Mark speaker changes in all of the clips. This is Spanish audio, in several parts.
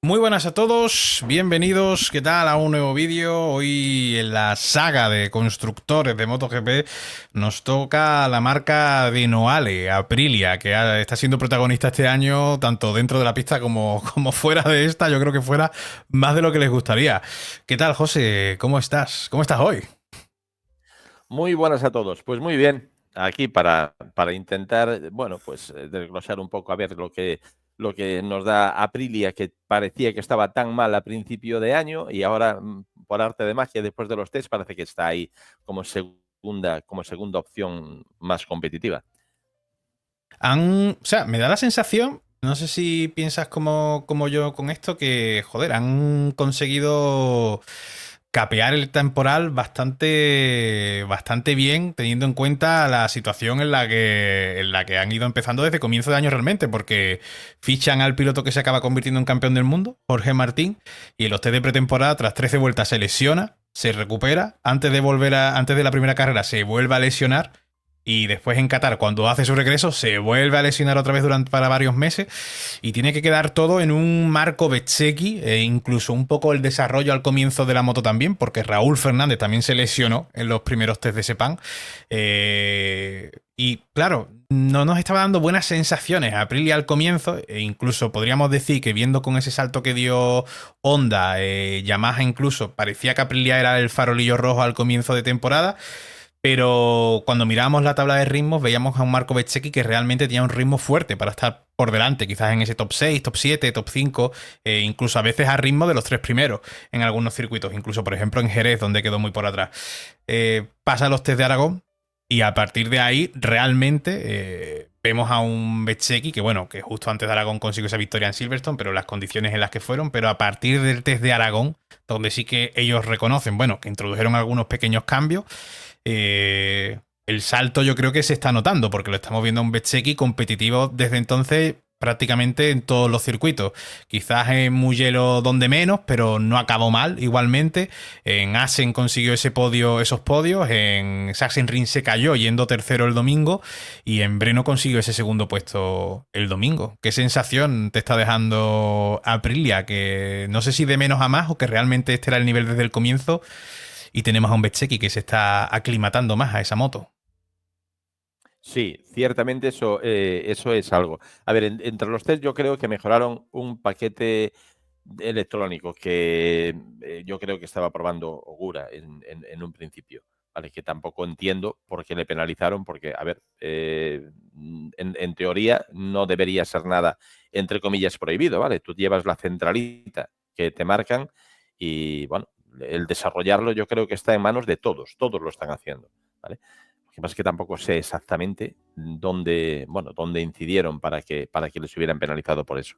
Speaker 1: Muy buenas a todos, bienvenidos, ¿qué tal? A un nuevo vídeo. Hoy en la saga de constructores de MotoGP nos toca la marca de Noale, Aprilia, que está siendo protagonista este año, tanto dentro de la pista como fuera de esta. Yo creo que fuera más de lo que les gustaría. ¿Qué tal, José? ¿Cómo estás? ¿Cómo estás hoy?
Speaker 2: Muy buenas a todos. Pues muy bien, aquí para intentar, bueno, pues desglosar un poco a ver lo que nos da Aprilia, que parecía que estaba tan mal a principio de año y ahora, por arte de magia, después de los test, parece que está ahí como segunda opción más competitiva.
Speaker 1: O sea, me da la sensación, no sé si piensas como yo con esto, que, joder, han conseguido capear el temporal bastante bien, teniendo en cuenta la situación en la que han ido empezando desde comienzo de año realmente, porque fichan al piloto que se acaba convirtiendo en campeón del mundo, Jorge Martín, y en los test de pretemporada, tras 13 vueltas, se lesiona, se recupera, antes de la primera carrera se vuelve a lesionar. Y después en Qatar, cuando hace su regreso, se vuelve a lesionar otra vez para varios meses y tiene que quedar todo en un marco Bezzecchi, incluso un poco el desarrollo al comienzo de la moto también, porque Raúl Fernández también se lesionó en los primeros test de Sepang. Y claro, no nos estaba dando buenas sensaciones a Aprilia al comienzo, e incluso podríamos decir que viendo con ese salto que dio Honda, Yamaha incluso, parecía que Aprilia era el farolillo rojo al comienzo de temporada. Pero cuando mirábamos la tabla de ritmos, veíamos a un Marco Bezzecchi que realmente tenía un ritmo fuerte para estar por delante, quizás en ese top 6, top 7, top 5, incluso a veces a ritmo de los tres primeros en algunos circuitos, incluso por ejemplo en Jerez, donde quedó muy por atrás. Pasa los test de Aragón y a partir de ahí realmente vemos a un Bezzecchi que, bueno, que justo antes de Aragón consiguió esa victoria en Silverstone, pero las condiciones en las que fueron, pero a partir del test de Aragón, donde sí que ellos reconocen, bueno, que introdujeron algunos pequeños cambios, el salto yo creo que se está notando, porque lo estamos viendo a un Bezzecchi competitivo desde entonces prácticamente en todos los circuitos. Quizás en Mugello donde menos, pero no acabó mal igualmente. En Assen consiguió esos podios, en Sachsenring se cayó yendo tercero el domingo y en Breno consiguió ese segundo puesto el domingo. ¿Qué sensación te está dejando Aprilia? Que no sé si de menos a más o que realmente este era el nivel desde el comienzo y tenemos a un Bezzecchi que se está aclimatando más a esa moto.
Speaker 2: Sí, ciertamente eso es algo. A ver, entre los test yo creo que mejoraron un paquete electrónico que yo creo que estaba probando Ogura en un principio, ¿vale? Que tampoco entiendo por qué le penalizaron, porque, a ver, en teoría no debería ser nada, entre comillas, prohibido, ¿vale? Tú llevas la centralita que te marcan y, bueno, el desarrollarlo yo creo que está en manos de todos, todos lo están haciendo, ¿vale? Lo que pasa es que tampoco sé exactamente dónde incidieron para que les hubieran penalizado por eso.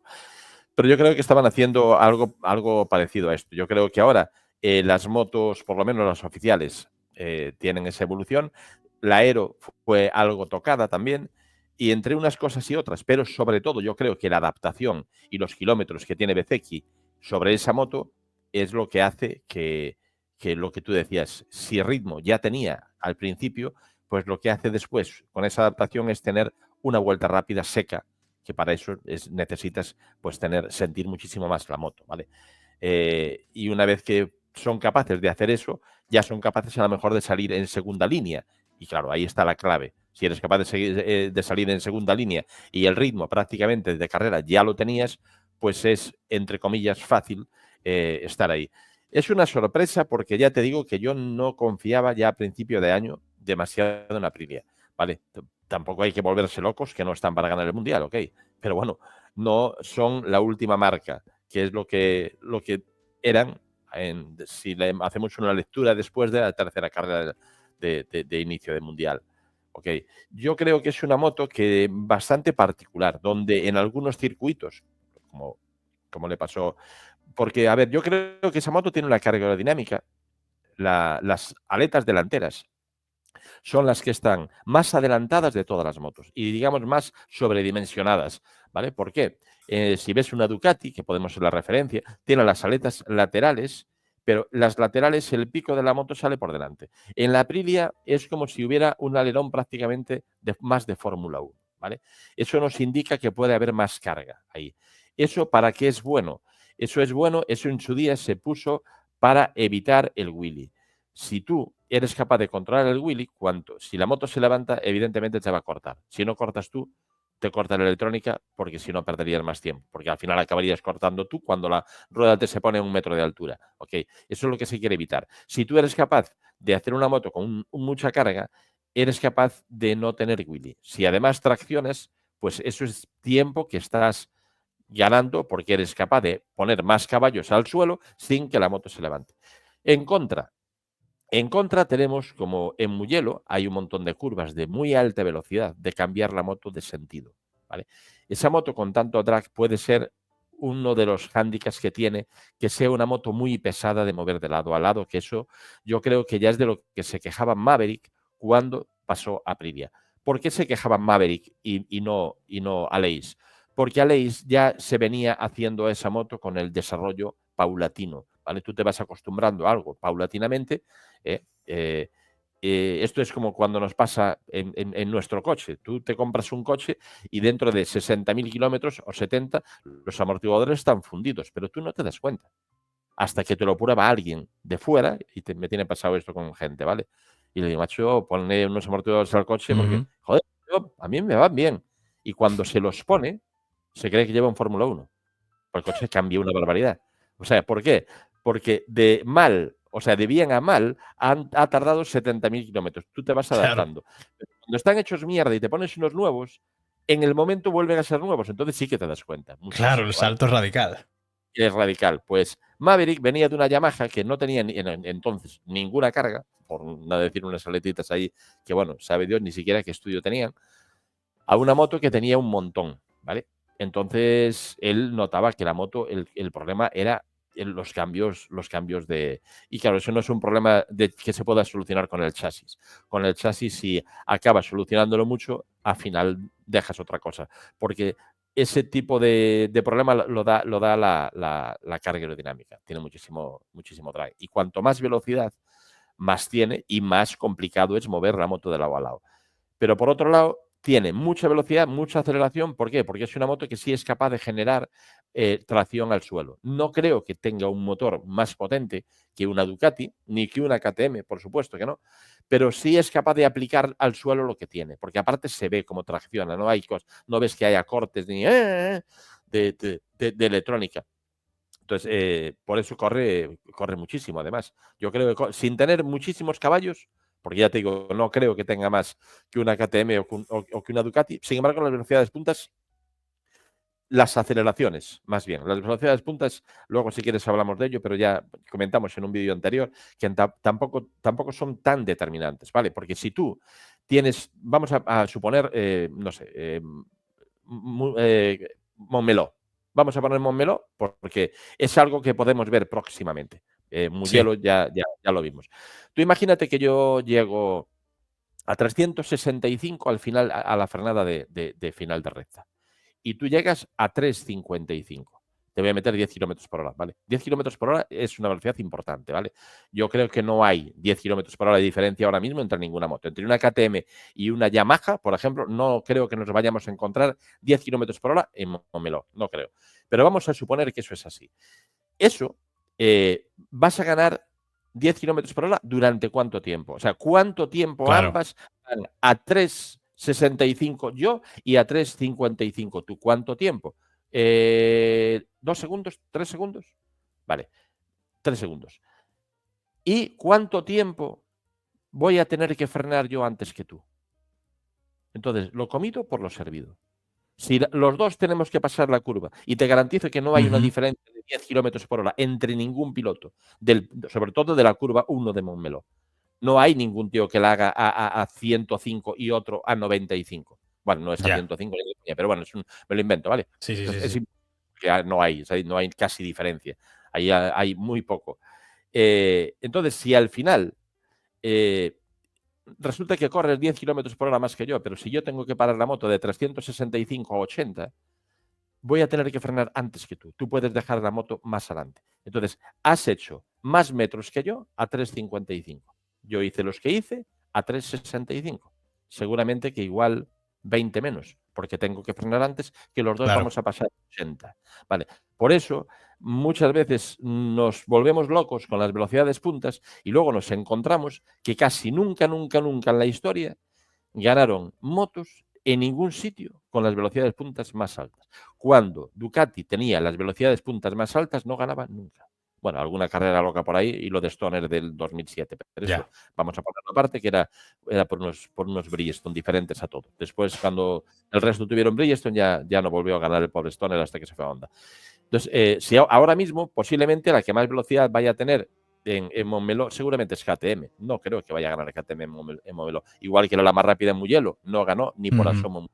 Speaker 2: Pero yo creo que estaban haciendo algo parecido a esto. Yo creo que ahora las motos, por lo menos las oficiales, tienen esa evolución. La Aero fue algo tocada también. Y entre unas cosas y otras, pero sobre todo yo creo que la adaptación y los kilómetros que tiene Bezzecchi sobre esa moto es lo que hace que lo que tú decías, si ritmo ya tenía al principio, pues lo que hace después con esa adaptación es tener una vuelta rápida seca, que para eso necesitas pues sentir muchísimo más la moto, ¿vale? Y una vez que son capaces de hacer eso, ya son capaces a lo mejor de salir en segunda línea. Y claro, ahí está la clave. Si eres capaz de salir en segunda línea y el ritmo prácticamente de carrera ya lo tenías, pues es, entre comillas, fácil estar ahí. Es una sorpresa porque ya te digo que yo no confiaba ya a principio de año demasiado en Aprilia. Vale, tampoco hay que volverse locos que no están para ganar el mundial, ok. Pero bueno, no son la última marca, que es lo que eran si hacemos una lectura después de la tercera carrera de inicio de mundial. Ok, yo creo que es una moto que bastante particular, donde en algunos circuitos, como, como le pasó, porque a ver, yo creo que esa moto tiene una carga aerodinámica, las aletas delanteras son las que están más adelantadas de todas las motos y, digamos, más sobredimensionadas, ¿vale? ¿Por qué? Si ves una Ducati, que podemos ser la referencia, tiene las aletas laterales, pero las laterales, el pico de la moto sale por delante. En la Aprilia es como si hubiera un alerón prácticamente más de Fórmula 1, ¿vale? Eso nos indica que puede haber más carga ahí. ¿Eso para qué es bueno? Eso es bueno, eso en su día se puso para evitar el wheelie. Si tú eres capaz de controlar el wheelie, si la moto se levanta, evidentemente te va a cortar. Si no cortas tú, te corta la electrónica, porque si no perderías más tiempo, porque al final acabarías cortando tú cuando la rueda te se pone a 1 metro de altura. ¿Ok? Eso es lo que se quiere evitar. Si tú eres capaz de hacer una moto con mucha carga, eres capaz de no tener wheelie. Si además traccionas, pues eso es tiempo que estás ganando porque eres capaz de poner más caballos al suelo sin que la moto se levante. En contra, tenemos, como en Mugello, hay un montón de curvas de muy alta velocidad, de cambiar la moto de sentido. ¿Vale? Esa moto con tanto drag puede ser uno de los hándicaps que tiene, que sea una moto muy pesada de mover de lado a lado, que eso yo creo que ya es de lo que se quejaba Maverick cuando pasó a Aprilia. ¿Por qué se quejaban Maverick y no Aleix? Porque Aleix ya se venía haciendo esa moto con el desarrollo paulatino. ¿Vale? Tú te vas acostumbrando a algo paulatinamente. Esto es como cuando nos pasa en nuestro coche. Tú te compras un coche y dentro de 60.000 kilómetros o 70, los amortiguadores están fundidos, pero tú no te das cuenta. Hasta que te lo prueba alguien de fuera, y me tiene pasado esto con gente, ¿vale? Y le digo, macho, ponle unos amortiguadores al coche porque, joder, a mí me van bien. Y cuando se los pone, se cree que lleva un Fórmula 1. El coche cambia una barbaridad. O sea, ¿por qué? Porque de bien a mal, ha tardado 70.000 kilómetros. Tú te vas
Speaker 1: Claro,
Speaker 2: adaptando. Pero cuando están hechos mierda y te pones unos nuevos, en el momento vuelven a ser nuevos. Entonces sí que te das cuenta.
Speaker 1: claro, el
Speaker 2: Muchísimo, ¿vale?
Speaker 1: salto es radical.
Speaker 2: Es radical. Pues Maverick venía de una Yamaha que no tenía entonces ninguna carga, por no decir unas aletitas ahí, que bueno, sabe Dios ni siquiera qué estudio tenían, a una moto que tenía un montón, ¿vale? Entonces él notaba que la moto, el problema era los cambios de... Y claro, eso no es un problema que se pueda solucionar con el chasis. Con el chasis, si acabas solucionándolo mucho, al final dejas otra cosa. Porque ese tipo de problema lo da la carga aerodinámica. Tiene muchísimo drag. Y cuanto más velocidad, más tiene y más complicado es mover la moto de lado a lado. Pero por otro lado, tiene mucha velocidad, mucha aceleración. ¿Por qué? Porque es una moto que sí es capaz de generar tracción al suelo. No creo que tenga un motor más potente que una Ducati, ni que una KTM, por supuesto que no, pero sí es capaz de aplicar al suelo lo que tiene, porque aparte se ve cómo tracciona, no ves que haya cortes ni de electrónica. Entonces, por eso corre muchísimo, además. Yo creo que sin tener muchísimos caballos, porque ya te digo, no creo que tenga más que una KTM o que una Ducati. Sin embargo, las velocidades puntas, las aceleraciones, más bien. Las velocidades puntas, luego si quieres hablamos de ello, pero ya comentamos en un vídeo anterior que tampoco son tan determinantes, ¿vale? Porque si tú tienes, vamos a suponer, no sé, Montmeló. Vamos a poner Montmeló porque es algo que podemos ver próximamente.
Speaker 1: Sí.
Speaker 2: Mugello ya lo vimos. Tú imagínate que yo llego a 365 al final, a la frenada de final de recta. Y tú llegas a 355. Te voy a meter 10 kilómetros por hora, ¿vale? 10 kilómetros por hora es una velocidad importante, ¿vale? Yo creo que no hay 10 kilómetros por hora de diferencia ahora mismo entre ninguna moto. Entre una KTM y una Yamaha, por ejemplo, no creo que nos vayamos a encontrar 10 kilómetros por hora en Montmeló, no creo. Pero vamos a suponer que eso es así. Eso, vas a ganar 10 kilómetros por hora durante cuánto tiempo. O sea, ¿cuánto tiempo
Speaker 1: Claro.
Speaker 2: ambas van a 3,65 yo y a 3,55 tú? ¿Cuánto tiempo? ¿2 segundos? ¿3 segundos? Vale, 3 segundos. ¿Y cuánto tiempo voy a tener que frenar yo antes que tú? Entonces, lo comido por lo servido. Si los dos tenemos que pasar la curva y te garantizo que no hay una
Speaker 1: Ujú.
Speaker 2: diferencia de 10 kilómetros por hora entre ningún piloto, sobre todo de la curva 1 de Montmeló. No hay ningún tío que la haga a 105 y otro a 95. Bueno, no es a
Speaker 1: Ya.
Speaker 2: 105, pero bueno, me lo invento, ¿vale?
Speaker 1: Sí, sí, sí,
Speaker 2: Entonces,
Speaker 1: sí.
Speaker 2: no hay, no hay casi diferencia. Ahí hay muy poco. Entonces, si al final eh, resulta que corres 10 kilómetros por hora más que yo, pero si yo tengo que parar la moto de 365 a 80, voy a tener que frenar antes que tú. Tú puedes dejar la moto más adelante. Entonces, has hecho más metros que yo a 3,55. Yo hice los que hice a 3,65. Seguramente que igual 20 menos, porque tengo que frenar antes, que los dos
Speaker 1: Claro.
Speaker 2: vamos a pasar 80. Vale. Por eso, muchas veces nos volvemos locos con las velocidades puntas y luego nos encontramos que casi nunca, nunca, nunca en la historia ganaron motos en ningún sitio con las velocidades puntas más altas. Cuando Ducati tenía las velocidades puntas más altas, no ganaba nunca. Bueno, alguna carrera loca por ahí y lo de Stoner del 2007, pero eso
Speaker 1: Ya.
Speaker 2: vamos a ponerlo aparte, que era por unos Bridgestone diferentes a todo. Después, cuando el resto tuvieron Bridgestone, ya no volvió a ganar el pobre Stoner hasta que se fue a Honda. Entonces, si ahora mismo, posiblemente la que más velocidad vaya a tener en Montmeló seguramente es KTM. No creo que vaya a ganar KTM en Montmeló. Igual que era la más rápida en Mugello, no ganó ni por asomo.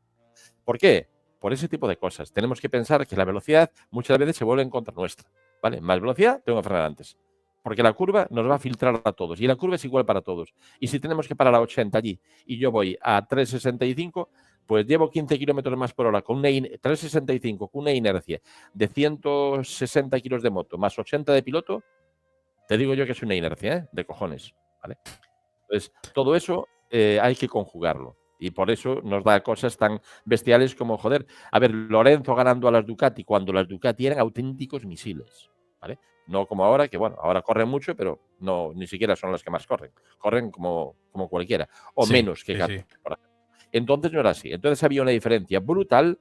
Speaker 2: ¿Por qué? Por ese tipo de cosas. Tenemos que pensar que la velocidad muchas veces se vuelve en contra nuestra. ¿Vale? Más velocidad, tengo que frenar antes. Porque la curva nos va a filtrar a todos. Y la curva es igual para todos. Y si tenemos que parar a 80 allí y yo voy a 365, pues llevo 15 kilómetros más por hora con 365, con una inercia de 160 kilos de moto más 80 de piloto, te digo yo que es una inercia, ¿eh? De cojones. ¿Vale? Entonces, todo eso hay que conjugarlo. Y por eso nos da cosas tan bestiales como, joder, a ver, Lorenzo ganando a las Ducati cuando las Ducati eran auténticos misiles. ¿Vale? No como ahora, que bueno, ahora corren mucho, pero no, ni siquiera son las que más corren. Corren como cualquiera. O
Speaker 1: Sí,
Speaker 2: menos que
Speaker 1: sí,
Speaker 2: Gato,
Speaker 1: sí.
Speaker 2: por ejemplo. Entonces no era así. Entonces había una diferencia brutal,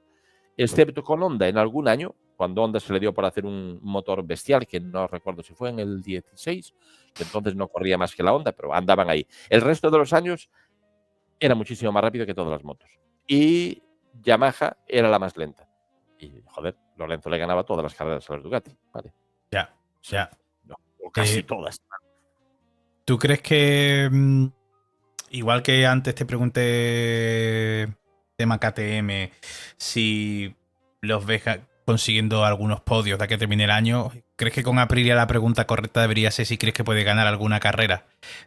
Speaker 2: excepto con Honda en algún año, cuando Honda se le dio por hacer un motor bestial, que no recuerdo si fue en el 16, que entonces no corría más que la Honda, pero andaban ahí. El resto de los años era muchísimo más rápido que todas las motos. Y Yamaha era la más lenta. Y, joder, Lorenzo le ganaba todas las carreras a las Ducati. Vale.
Speaker 1: Ya,
Speaker 2: Sí,
Speaker 1: ya.
Speaker 2: no, o casi
Speaker 1: Eh,
Speaker 2: todas.
Speaker 1: ¿Tú crees que, igual que antes te pregunté tema KTM, si los ves consiguiendo algunos podios de que termine el año, crees que con Aprilia la pregunta correcta debería ser si crees que puede ganar alguna carrera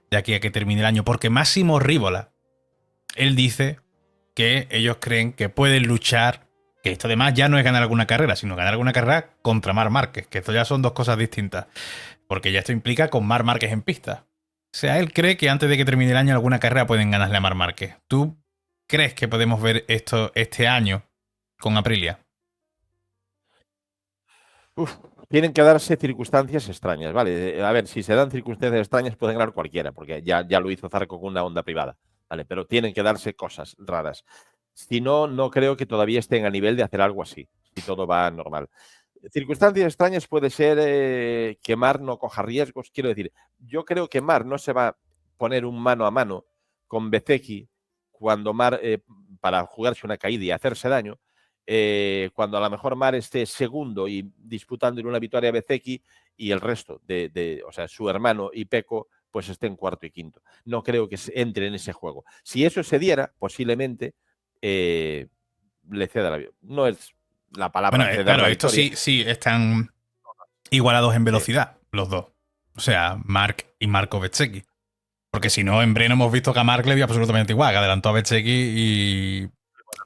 Speaker 1: de aquí a que termine el año? Porque Máximo Rívola, él dice que ellos creen que pueden luchar, que esto además ya no es ganar alguna carrera, sino ganar alguna carrera contra Marc Márquez, que esto ya son dos cosas distintas, porque ya esto implica con Marc Márquez en pista. O sea, él cree que antes de que termine el año alguna carrera pueden ganarle a Marc Márquez. ¿Tú crees que podemos ver esto este año con Aprilia?
Speaker 2: Uf, tienen que darse circunstancias extrañas, ¿vale? A ver, si se dan circunstancias extrañas pueden ganar cualquiera, porque ya lo hizo Zarco con una Honda privada, ¿vale? Pero tienen que darse cosas raras. Si no, no creo que todavía estén a nivel de hacer algo así, si todo va normal. Circunstancias extrañas puede ser que Mar no coja riesgos. Quiero decir, yo creo que Mar no se va a poner un mano a mano con Bezeki cuando Mar, para jugarse una caída y hacerse daño, cuando a lo mejor Mar esté segundo y disputando en una victoria a Bezeki y el resto o sea, su hermano y Pecco, pues esté en cuarto y quinto. No creo que entre en ese juego. Si eso se diera, posiblemente le ceda la victoria. No es la palabra
Speaker 1: Bueno,
Speaker 2: ceder
Speaker 1: claro,
Speaker 2: la
Speaker 1: estos
Speaker 2: victoria.
Speaker 1: sí están igualados en
Speaker 2: Sí.
Speaker 1: velocidad, los dos. O sea, Marc y Marco Bezzecchi. Porque si no, en Breno hemos visto que a Marc le dio absolutamente igual, que adelantó a Bezzecchi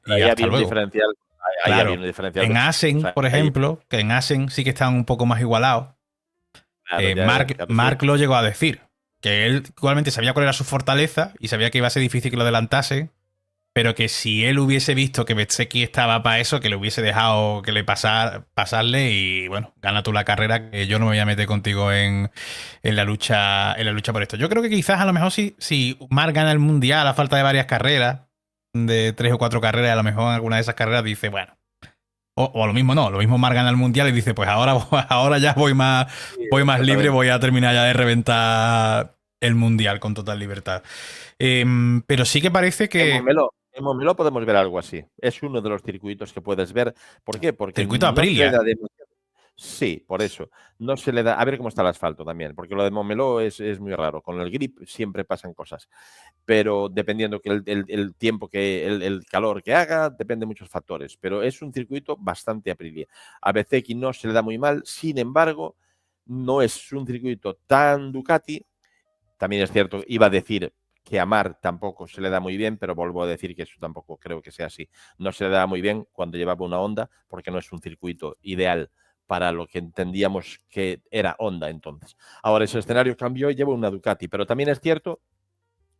Speaker 2: Pero
Speaker 1: y
Speaker 2: ahí
Speaker 1: hasta
Speaker 2: había un
Speaker 1: luego.
Speaker 2: diferencial, ahí había
Speaker 1: Claro.
Speaker 2: un diferencial
Speaker 1: En
Speaker 2: bestial. O
Speaker 1: Asen,
Speaker 2: sea,
Speaker 1: por
Speaker 2: ahí,
Speaker 1: ejemplo, que en Asen sí que están un poco más igualados.
Speaker 2: claro, claro, sí.
Speaker 1: Mark lo llegó a decir. Que él igualmente sabía cuál era su fortaleza y sabía que iba a ser difícil que lo adelantase. Pero que si él hubiese visto que Bezzecchi estaba para eso, que le hubiese dejado que le pasarle y bueno, gana tú la carrera, que yo no me voy a meter contigo en la lucha por esto. Yo creo que quizás a lo mejor si Mark gana el mundial a falta de varias carreras, de 3 o 4 carreras, a lo mejor en alguna de esas carreras dice, bueno, o a lo mismo no, lo mismo Marc gana el mundial y dice, pues ahora, ahora ya
Speaker 2: Sí,
Speaker 1: voy más libre,
Speaker 2: exactamente.
Speaker 1: voy a terminar ya de reventar el mundial con total libertad. Pero sí que parece que
Speaker 2: En Montmeló podemos ver algo así. Es uno de los circuitos que puedes ver. ¿Por qué? Porque
Speaker 1: circuito
Speaker 2: no se le
Speaker 1: Aprilia.
Speaker 2: da demasiado. Sí, por eso. No se le da. A ver cómo está el asfalto también, porque lo de Montmeló es muy raro. Con el grip siempre pasan cosas. Pero dependiendo que el tiempo el calor que haga, depende de muchos factores. Pero es un circuito bastante Aprilia. A Bezzecchi no se le da muy mal, sin embargo, no es un circuito tan Ducati. También es cierto, iba a decir que a Mar tampoco se le da muy bien, pero vuelvo a decir que eso tampoco creo que sea así. No se le da muy bien cuando llevaba una Honda, porque no es un circuito ideal para lo que entendíamos que era Honda entonces. Ahora ese escenario cambió y lleva una Ducati, pero también es cierto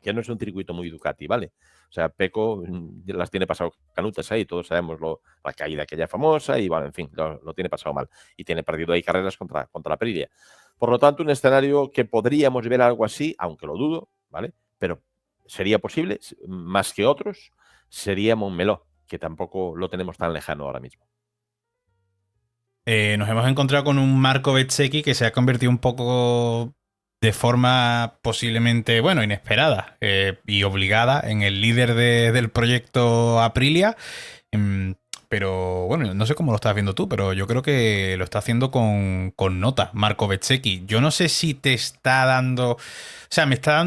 Speaker 2: que no es un circuito muy Ducati, ¿vale? O sea, Pecco las tiene pasado canutas ahí, todos sabemos la caída aquella famosa y, bueno, en fin, lo tiene pasado mal. Y tiene perdido ahí carreras contra la Aprilia. Por lo tanto, un escenario que podríamos ver algo así, aunque lo dudo, ¿vale? Pero sería posible, más que otros, sería Montmeló, que tampoco lo tenemos tan lejano ahora mismo.
Speaker 1: Nos hemos encontrado con un Marco Bezzecchi que se ha convertido un poco de forma posiblemente, bueno, inesperada y obligada en el líder del proyecto Aprilia. Pero bueno, no sé cómo lo estás viendo tú, pero yo creo que lo está haciendo con nota, Marco Bezzecchi. Yo no sé si te está dando. O sea, me está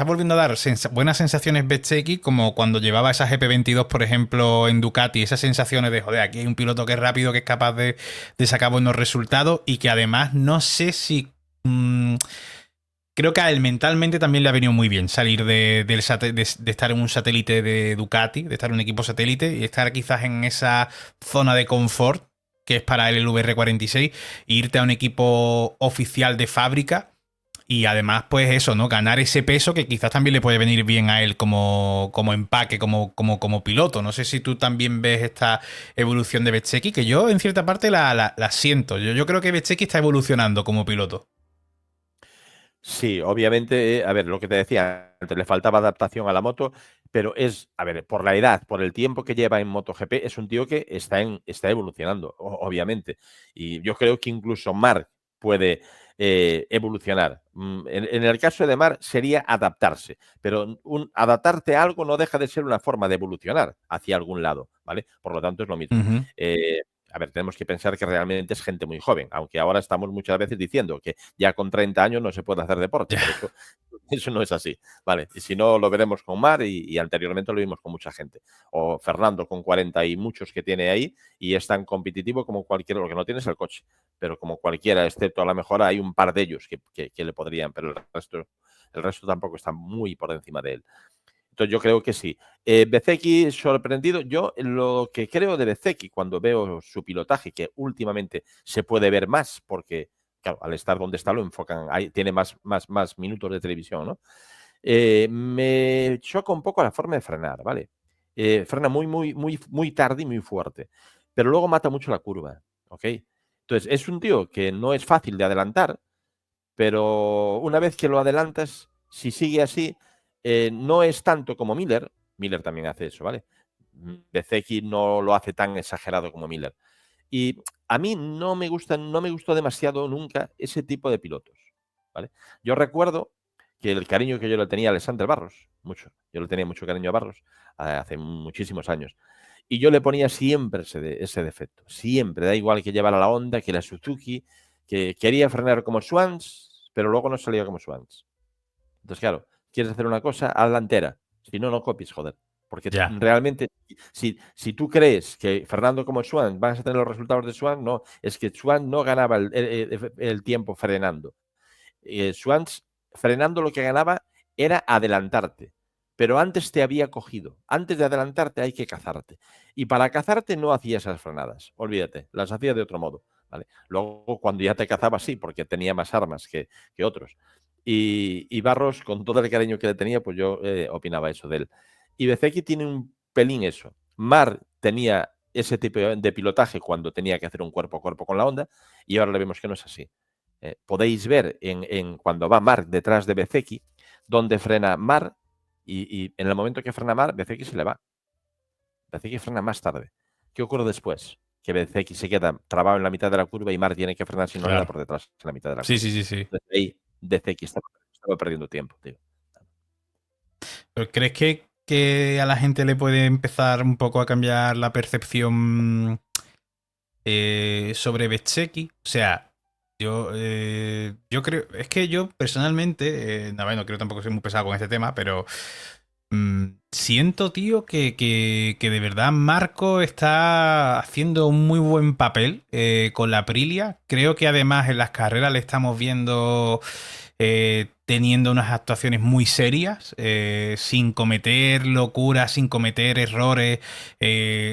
Speaker 1: volviendo a dar buenas sensaciones Bezzecchi, como cuando llevaba esa GP22, por ejemplo, en Ducati, esas sensaciones de, joder, aquí hay un piloto que es rápido, que es capaz de sacar buenos resultados y que además no sé si. Creo que a él mentalmente también le ha venido muy bien salir de estar en un satélite de Ducati, de estar en un equipo satélite y estar quizás en esa zona de confort que es para él el VR46 e irte a un equipo oficial de fábrica y además pues eso, ¿no? Ganar ese peso que quizás también le puede venir bien a él como empaque, como piloto. No sé si tú también ves esta evolución de Bezzecchi, que yo en cierta parte la siento. Yo creo que Bezzecchi está evolucionando como piloto.
Speaker 2: Sí, obviamente, a ver, lo que te decía antes, le faltaba adaptación a la moto, pero a ver, por la edad, por el tiempo que lleva en MotoGP, es un tío que está evolucionando, obviamente. Y yo creo que incluso Marc puede evolucionar. En el caso de Marc sería adaptarse, pero adaptarte a algo no deja de ser una forma de evolucionar hacia algún lado, ¿vale? Por lo tanto, es lo mismo.
Speaker 1: Ujú.
Speaker 2: A ver, tenemos que pensar que realmente es gente muy joven, aunque ahora estamos muchas veces diciendo que ya con 30 años no se puede hacer deporte, pero eso no es así, ¿vale? Y si no, lo veremos con Mar y anteriormente lo vimos con mucha gente. O Fernando con 40 y muchos que tiene ahí y es tan competitivo como cualquiera, lo que no tiene es el coche, pero como cualquiera, excepto a lo mejor hay un par de ellos que le podrían, pero el resto tampoco está muy por encima de él. Entonces yo creo que sí. Bezzecchi sorprendido. Yo lo que creo de Bezzecchi cuando veo su pilotaje, que últimamente se puede ver más, porque claro, al estar donde está lo enfocan, tiene más minutos de televisión, ¿no? Me choca un poco la forma de frenar, ¿vale? Frena muy tarde y muy fuerte, pero luego mata mucho la curva, ¿ok? Entonces es un tío que no es fácil de adelantar, pero una vez que lo adelantas, si sigue así, no es tanto como Miller. Miller también hace eso, ¿vale? Bezzecchi no lo hace tan exagerado como Miller. Y a mí no me gustó demasiado nunca ese tipo de pilotos, ¿vale? Yo recuerdo que el cariño que yo le tenía a Alexander Barros, mucho, yo le tenía mucho cariño a Barros hace muchísimos años. Y yo le ponía siempre ese defecto, siempre, da igual que llevara la Honda, que la Suzuki, que quería frenar como Swans, pero luego no salía como Swans. Entonces, claro, quieres hacer una cosa, hazla entera. Si no, no copies, joder. Porque
Speaker 1: Ya.
Speaker 2: realmente, si tú crees que Fernando como Swan vas a tener los resultados de Swan, no, es que Swan no ganaba el tiempo frenando. Swans frenando lo que ganaba era adelantarte. Pero antes te había cogido. Antes de adelantarte hay que cazarte. Y para cazarte no hacía esas frenadas. Olvídate, las hacía de otro modo. ¿Vale? Luego, cuando ya te cazaba, sí, porque tenía más armas que otros. Y Barros, con todo el cariño que le tenía, pues yo opinaba eso de él. Y Bezzecchi tiene un pelín eso. Mar tenía ese tipo de pilotaje cuando tenía que hacer un cuerpo a cuerpo con la Honda y ahora le vemos que no es así. Podéis ver cuando va Marc detrás de Bezzecchi, donde frena Marc y en el momento que frena Marc, Bezzecchi se le va. Bezzecchi frena más tarde. ¿Qué ocurre después? Que Bezzecchi se queda trabado en la mitad de la curva y Marc tiene que frenar si no le da
Speaker 1: Claro.
Speaker 2: por detrás en la mitad de la
Speaker 1: Sí,
Speaker 2: curva.
Speaker 1: sí, sí, sí.
Speaker 2: Entonces ahí Bezzecchi estaba perdiendo tiempo, tío.
Speaker 1: ¿Pero crees que a la gente le puede empezar un poco a cambiar la percepción sobre Bezzecchi? O sea, yo creo, es que yo personalmente, no quiero tampoco ser muy pesado con este tema, pero siento, tío, que de verdad Marco está haciendo un muy buen papel con la Aprilia. Creo que además en las carreras le estamos viendo teniendo unas actuaciones muy serias, sin cometer locuras, sin cometer errores,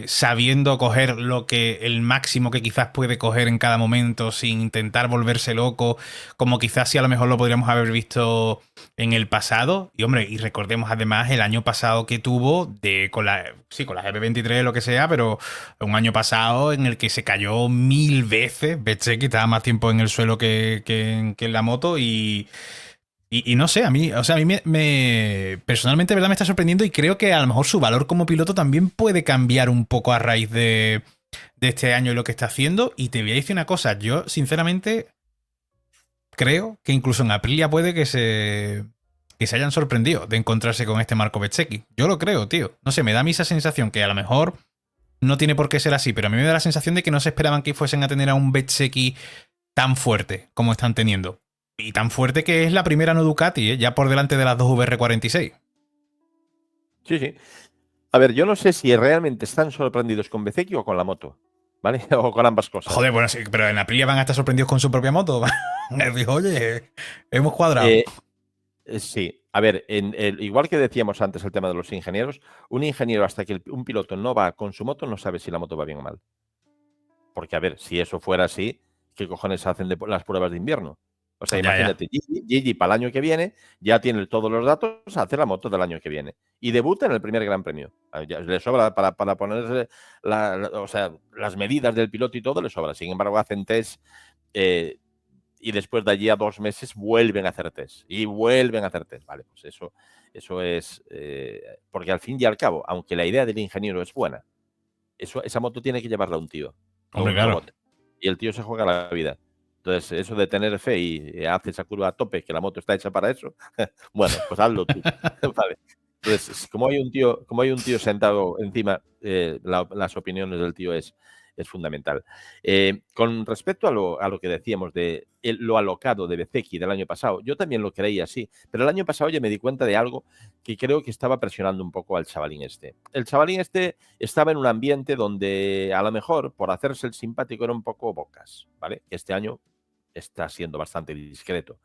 Speaker 1: sabiendo coger el máximo que quizás puede coger en cada momento, sin intentar volverse loco, como quizás sí a lo mejor lo podríamos haber visto en el pasado. Y hombre, y recordemos además el año pasado que tuvo con la GP23, lo que sea, pero un año pasado en el que se cayó 1000 veces. Bezzecchi estaba más tiempo en el suelo que en la moto y no sé, a mí, o sea, a mí personalmente, de verdad, me está sorprendiendo y creo que a lo mejor su valor como piloto también puede cambiar un poco a raíz de este año y lo que está haciendo. Y te voy a decir una cosa, yo sinceramente creo que incluso en Aprilia puede que se hayan sorprendido de encontrarse con este Marco Bezzecchi. Yo lo creo, tío. No sé, me da a mí esa sensación que a lo mejor no tiene por qué ser así, pero a mí me da la sensación de que no se esperaban que fuesen a tener a un Bezzecchi tan fuerte como están teniendo. Y tan fuerte que es la primera no Ducati, ya por delante de las dos VR46.
Speaker 2: Sí, sí. A ver, yo no sé si realmente están sorprendidos con Bezzecchi o con la moto, ¿vale? O con ambas cosas.
Speaker 1: Joder, bueno, sí, pero en Aprilia van a estar sorprendidos con su propia moto. Dijo, oye, hemos cuadrado.
Speaker 2: Sí, a ver, igual que decíamos antes el tema de los ingenieros, un ingeniero hasta que un piloto no va con su moto no sabe si la moto va bien o mal. Porque, a ver, si eso fuera así, ¿qué cojones hacen de las pruebas de invierno? O sea, imagínate, Gigi para el año que viene ya tiene todos los datos a hacer la moto del año que viene. Y debuta en el primer Gran Premio. Ya le sobra para ponerse o sea, las medidas del piloto y todo, le sobra. Sin embargo, hacen test y después de allí a 2 meses vuelven a hacer test. Y vuelven a hacer test. Vale, pues eso es... porque al fin y al cabo, aunque la idea del ingeniero es buena, esa moto tiene que llevarla un tío.
Speaker 1: Hombre,
Speaker 2: un
Speaker 1: claro.
Speaker 2: robot. Y el tío se juega la vida. Entonces, eso de tener fe y hace esa curva a tope, que la moto está hecha para eso, bueno, pues hazlo tú. Vale. Entonces, como hay un tío sentado encima, las opiniones del tío es fundamental. Con respecto a lo que decíamos de lo alocado de Bezzecchi del año pasado, yo también lo creía así, pero el año pasado ya me di cuenta de algo que creo que estaba presionando un poco al chavalín este. El chavalín este estaba en un ambiente donde a lo mejor por hacerse el simpático era un poco bocas, ¿vale? Este año está siendo bastante discreto.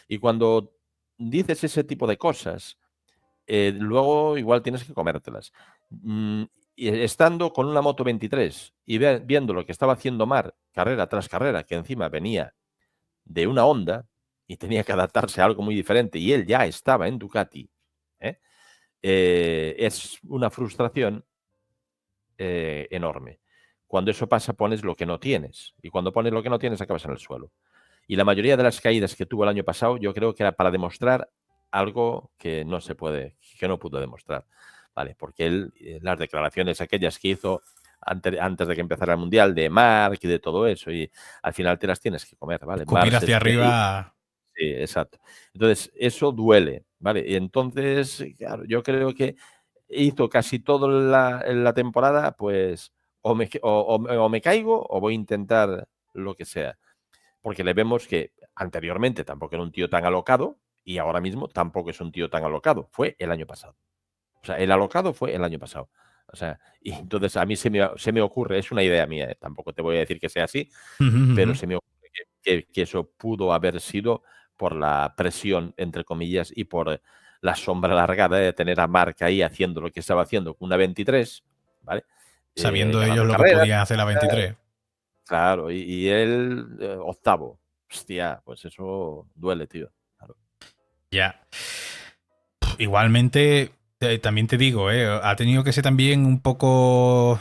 Speaker 2: Y cuando dices ese tipo de cosas, luego igual tienes que comértelas. Y estando con una moto 23 y viendo lo que estaba haciendo Mar carrera tras carrera, que encima venía de una Honda y tenía que adaptarse a algo muy diferente y él ya estaba en Ducati, es una frustración enorme. Cuando eso pasa pones lo que no tienes y cuando pones lo que no tienes acabas en el suelo. Y la mayoría de las caídas que tuvo el año pasado yo creo que era para demostrar algo que no se puede, que no pudo demostrar, ¿vale? Porque él, las declaraciones aquellas que hizo antes de que empezara el Mundial de Mark y de todo eso, y al final te las tienes que comer, ¿vale?
Speaker 1: Escupir hacia arriba.
Speaker 2: Sí, exacto. Entonces, eso duele, ¿vale? Y entonces, claro, yo creo que hizo casi toda la temporada, pues, o me caigo o voy a intentar lo que sea. Porque le vemos que anteriormente tampoco era un tío tan alocado y ahora mismo tampoco es un tío tan alocado. Fue el año pasado. O sea, el alocado fue el año pasado. O sea, y entonces a mí se me ocurre, es una idea mía, tampoco te voy a decir que sea así, pero se me ocurre que eso pudo haber sido por la presión, entre comillas, y por la sombra alargada de tener a Marc ahí haciendo lo que estaba haciendo con una 23, ¿vale?
Speaker 1: Sabiendo
Speaker 2: Ganando
Speaker 1: ellos lo que
Speaker 2: carreras,
Speaker 1: podían hacer la 23.
Speaker 2: claro, y él octavo. Hostia, pues eso duele, tío. Claro.
Speaker 1: Ya. Igualmente, también te digo, ha tenido que ser también un poco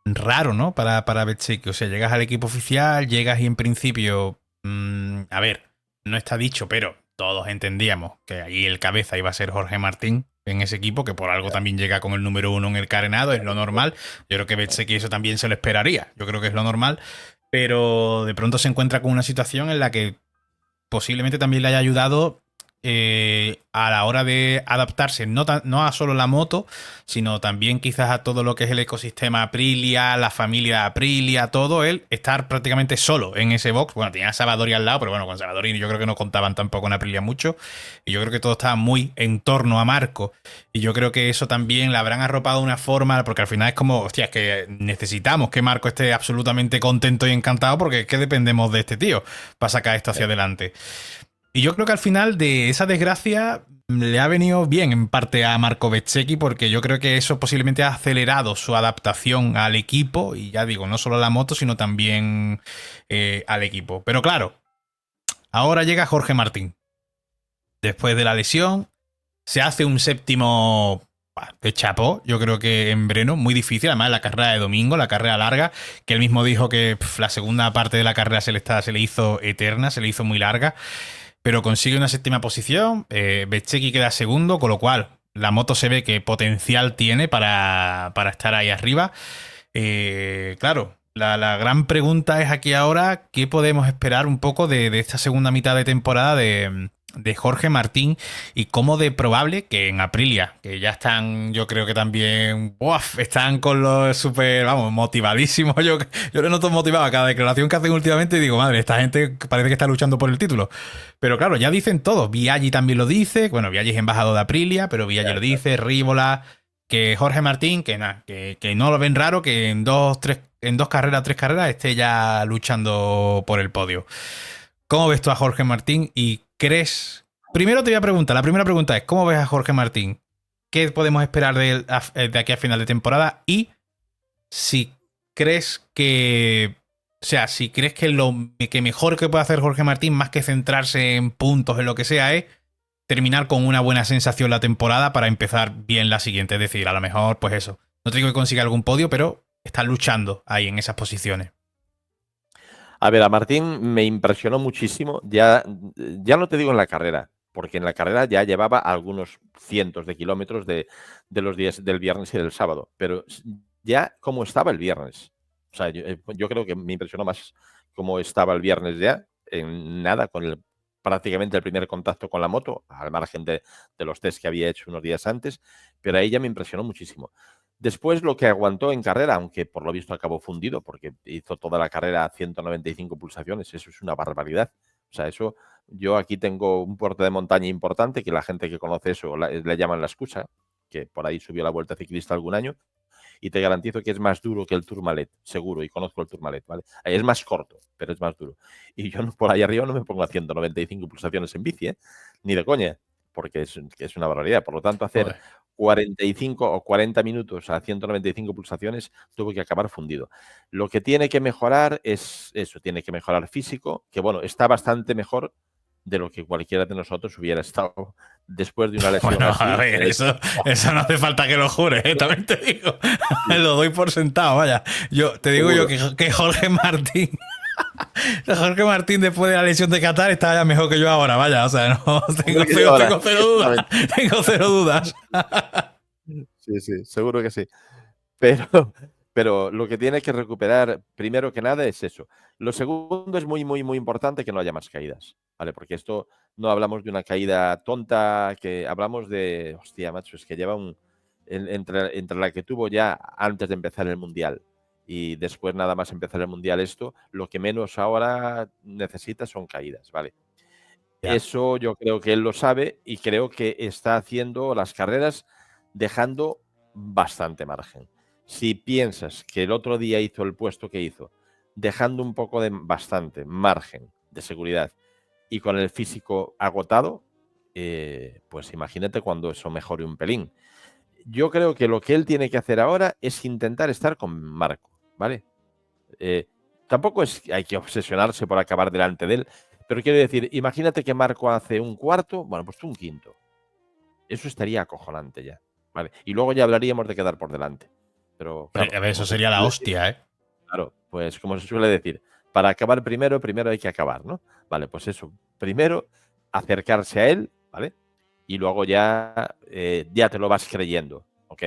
Speaker 1: raro, ¿no? Para Bezzecchi. O sea, llegas al equipo oficial, llegas y en principio, a ver, no está dicho, pero todos entendíamos que ahí el cabeza iba a ser Jorge Martín en ese equipo, que por algo también llega con el número 1 en el carenado, es lo normal. Yo creo que Bezzecchi eso también se lo esperaría. Yo creo que es lo normal. Pero de pronto se encuentra con una situación en la que posiblemente también le haya ayudado a la hora de adaptarse no a solo la moto, sino también quizás a todo lo que es el ecosistema Aprilia, la familia Aprilia, todo él, estar prácticamente solo en ese box. Bueno, tenía a Savadori al lado, pero bueno, con Savadori yo creo que no contaban tampoco en Aprilia mucho, y yo creo que todo estaba muy en torno a Marco, y yo creo que eso también le habrán arropado de una forma, porque al final es como, hostia, es que necesitamos que Marco esté absolutamente contento y encantado, porque es que dependemos de este tío para sacar esto hacia adelante. Y yo creo que al final de esa desgracia le ha venido bien en parte a Marco Bezzecchi, porque yo creo que eso posiblemente ha acelerado su adaptación al equipo, y ya digo, no solo a la moto, sino también al equipo. Pero claro, ahora llega Jorge Martín. Después de la lesión, se hace un séptimo de chapó, yo creo que en Breno, muy difícil, además la carrera de domingo, la carrera larga, que él mismo dijo que la segunda parte de la carrera se le hizo eterna, se le hizo muy larga, pero consigue una séptima posición, Bezzecchi queda segundo, con lo cual la moto se ve que potencial tiene para estar ahí arriba. Claro, la gran pregunta es aquí ahora, ¿qué podemos esperar un poco de esta segunda mitad de temporada de Jorge Martín y cómo de probable que en Aprilia, que ya están, yo creo que también, ¡buaf! Están con los súper, vamos, motivadísimos. Yo lo noto motivado a cada declaración que hacen últimamente y digo, madre, esta gente parece que está luchando por el título. Pero claro, ya dicen todos. Viaggi también lo dice, bueno, Viaggi es embajador de Aprilia, pero Viaggi lo dice, Rívola, que Jorge Martín, que nada, que no lo ven raro, que en dos carreras, tres carreras esté ya luchando por el podio. ¿Cómo ves tú a Jorge Martín y crees? Primero te voy a preguntar, la primera pregunta es, ¿cómo ves a Jorge Martín? ¿Qué podemos esperar de él de aquí a final de temporada? Y si crees que... O sea, si crees que lo que mejor que puede hacer Jorge Martín, más que centrarse en puntos, en lo que sea, es terminar con una buena sensación la temporada para empezar bien la siguiente. Es decir, a lo mejor, pues eso. No te digo que consiga algún podio, pero está luchando ahí en esas posiciones.
Speaker 2: A ver, a Martín me impresionó muchísimo, ya no te digo en la carrera, porque en la carrera ya llevaba algunos cientos de kilómetros de los días del viernes y del sábado, pero ya cómo estaba el viernes. O sea, yo creo que me impresionó más cómo estaba el viernes ya, en nada, prácticamente el primer contacto con la moto, al margen de los test que había hecho unos días antes, pero ahí ya me impresionó muchísimo. Después lo que aguantó en carrera, aunque por lo visto acabó fundido, porque hizo toda la carrera a 195 pulsaciones, eso es una barbaridad. O sea, eso, yo aquí tengo un puerto de montaña importante, que la gente que conoce eso le llaman la excusa, que por ahí subió la Vuelta Ciclista algún año, y te garantizo que es más duro que el Tourmalet, seguro, y conozco el Tourmalet, ¿vale? Es más corto, pero es más duro. Y yo por ahí arriba no me pongo a 195 pulsaciones en bici, ¿eh? Ni de coña, porque es una barbaridad. Por lo tanto, hacer
Speaker 1: Joder.
Speaker 2: 45 o 40 minutos a 195 pulsaciones tuvo que acabar fundido. Lo que tiene que mejorar es eso, tiene que mejorar físico, que bueno, está bastante mejor de lo que cualquiera de nosotros hubiera estado después de una lesión
Speaker 1: Bueno,
Speaker 2: así.
Speaker 1: a ver, eso no hace falta que lo jures, ¿eh? También te digo. Lo doy por sentado, vaya. Yo te digo yo
Speaker 2: Seguro.
Speaker 1: que Jorge Martín. Jorge Martín después de la lesión de Qatar está ya mejor que yo ahora, vaya. O sea, no
Speaker 2: Seguro que yo ahora.
Speaker 1: tengo cero dudas. Tengo cero dudas.
Speaker 2: Sí, sí, seguro que sí. Pero, pero lo que tiene que recuperar, primero que nada, es eso. Lo segundo es muy, muy, muy importante que no haya más caídas, ¿vale? Porque esto no hablamos de una caída tonta, que hablamos de, hostia, macho, es que lleva entre la que tuvo ya antes de empezar el Mundial y después nada más empezar el Mundial esto, lo que menos ahora necesita son caídas, ¿vale?
Speaker 1: Ya.
Speaker 2: Eso yo creo que él lo sabe y creo que está haciendo las carreras dejando bastante margen. Si piensas que el otro día hizo el puesto que hizo, dejando un poco de bastante margen de seguridad y con el físico agotado, pues imagínate cuando eso mejore un pelín. Yo creo que lo que él tiene que hacer ahora es intentar estar con Marco, ¿vale? Eh, tampoco hay que obsesionarse por acabar delante de él, pero quiero decir, imagínate que Marco hace un cuarto, bueno, pues tú un quinto. Eso estaría acojonante ya, ¿vale? Y luego ya hablaríamos de quedar por delante. Pero claro,
Speaker 1: A ver, eso
Speaker 2: como se
Speaker 1: sería la
Speaker 2: suele decir,
Speaker 1: hostia, ¿eh?
Speaker 2: claro, pues como se suele decir, para acabar primero, primero hay que acabar, ¿no? Vale, pues eso, primero acercarse a él, ¿vale? Y luego ya te lo vas creyendo, ¿ok?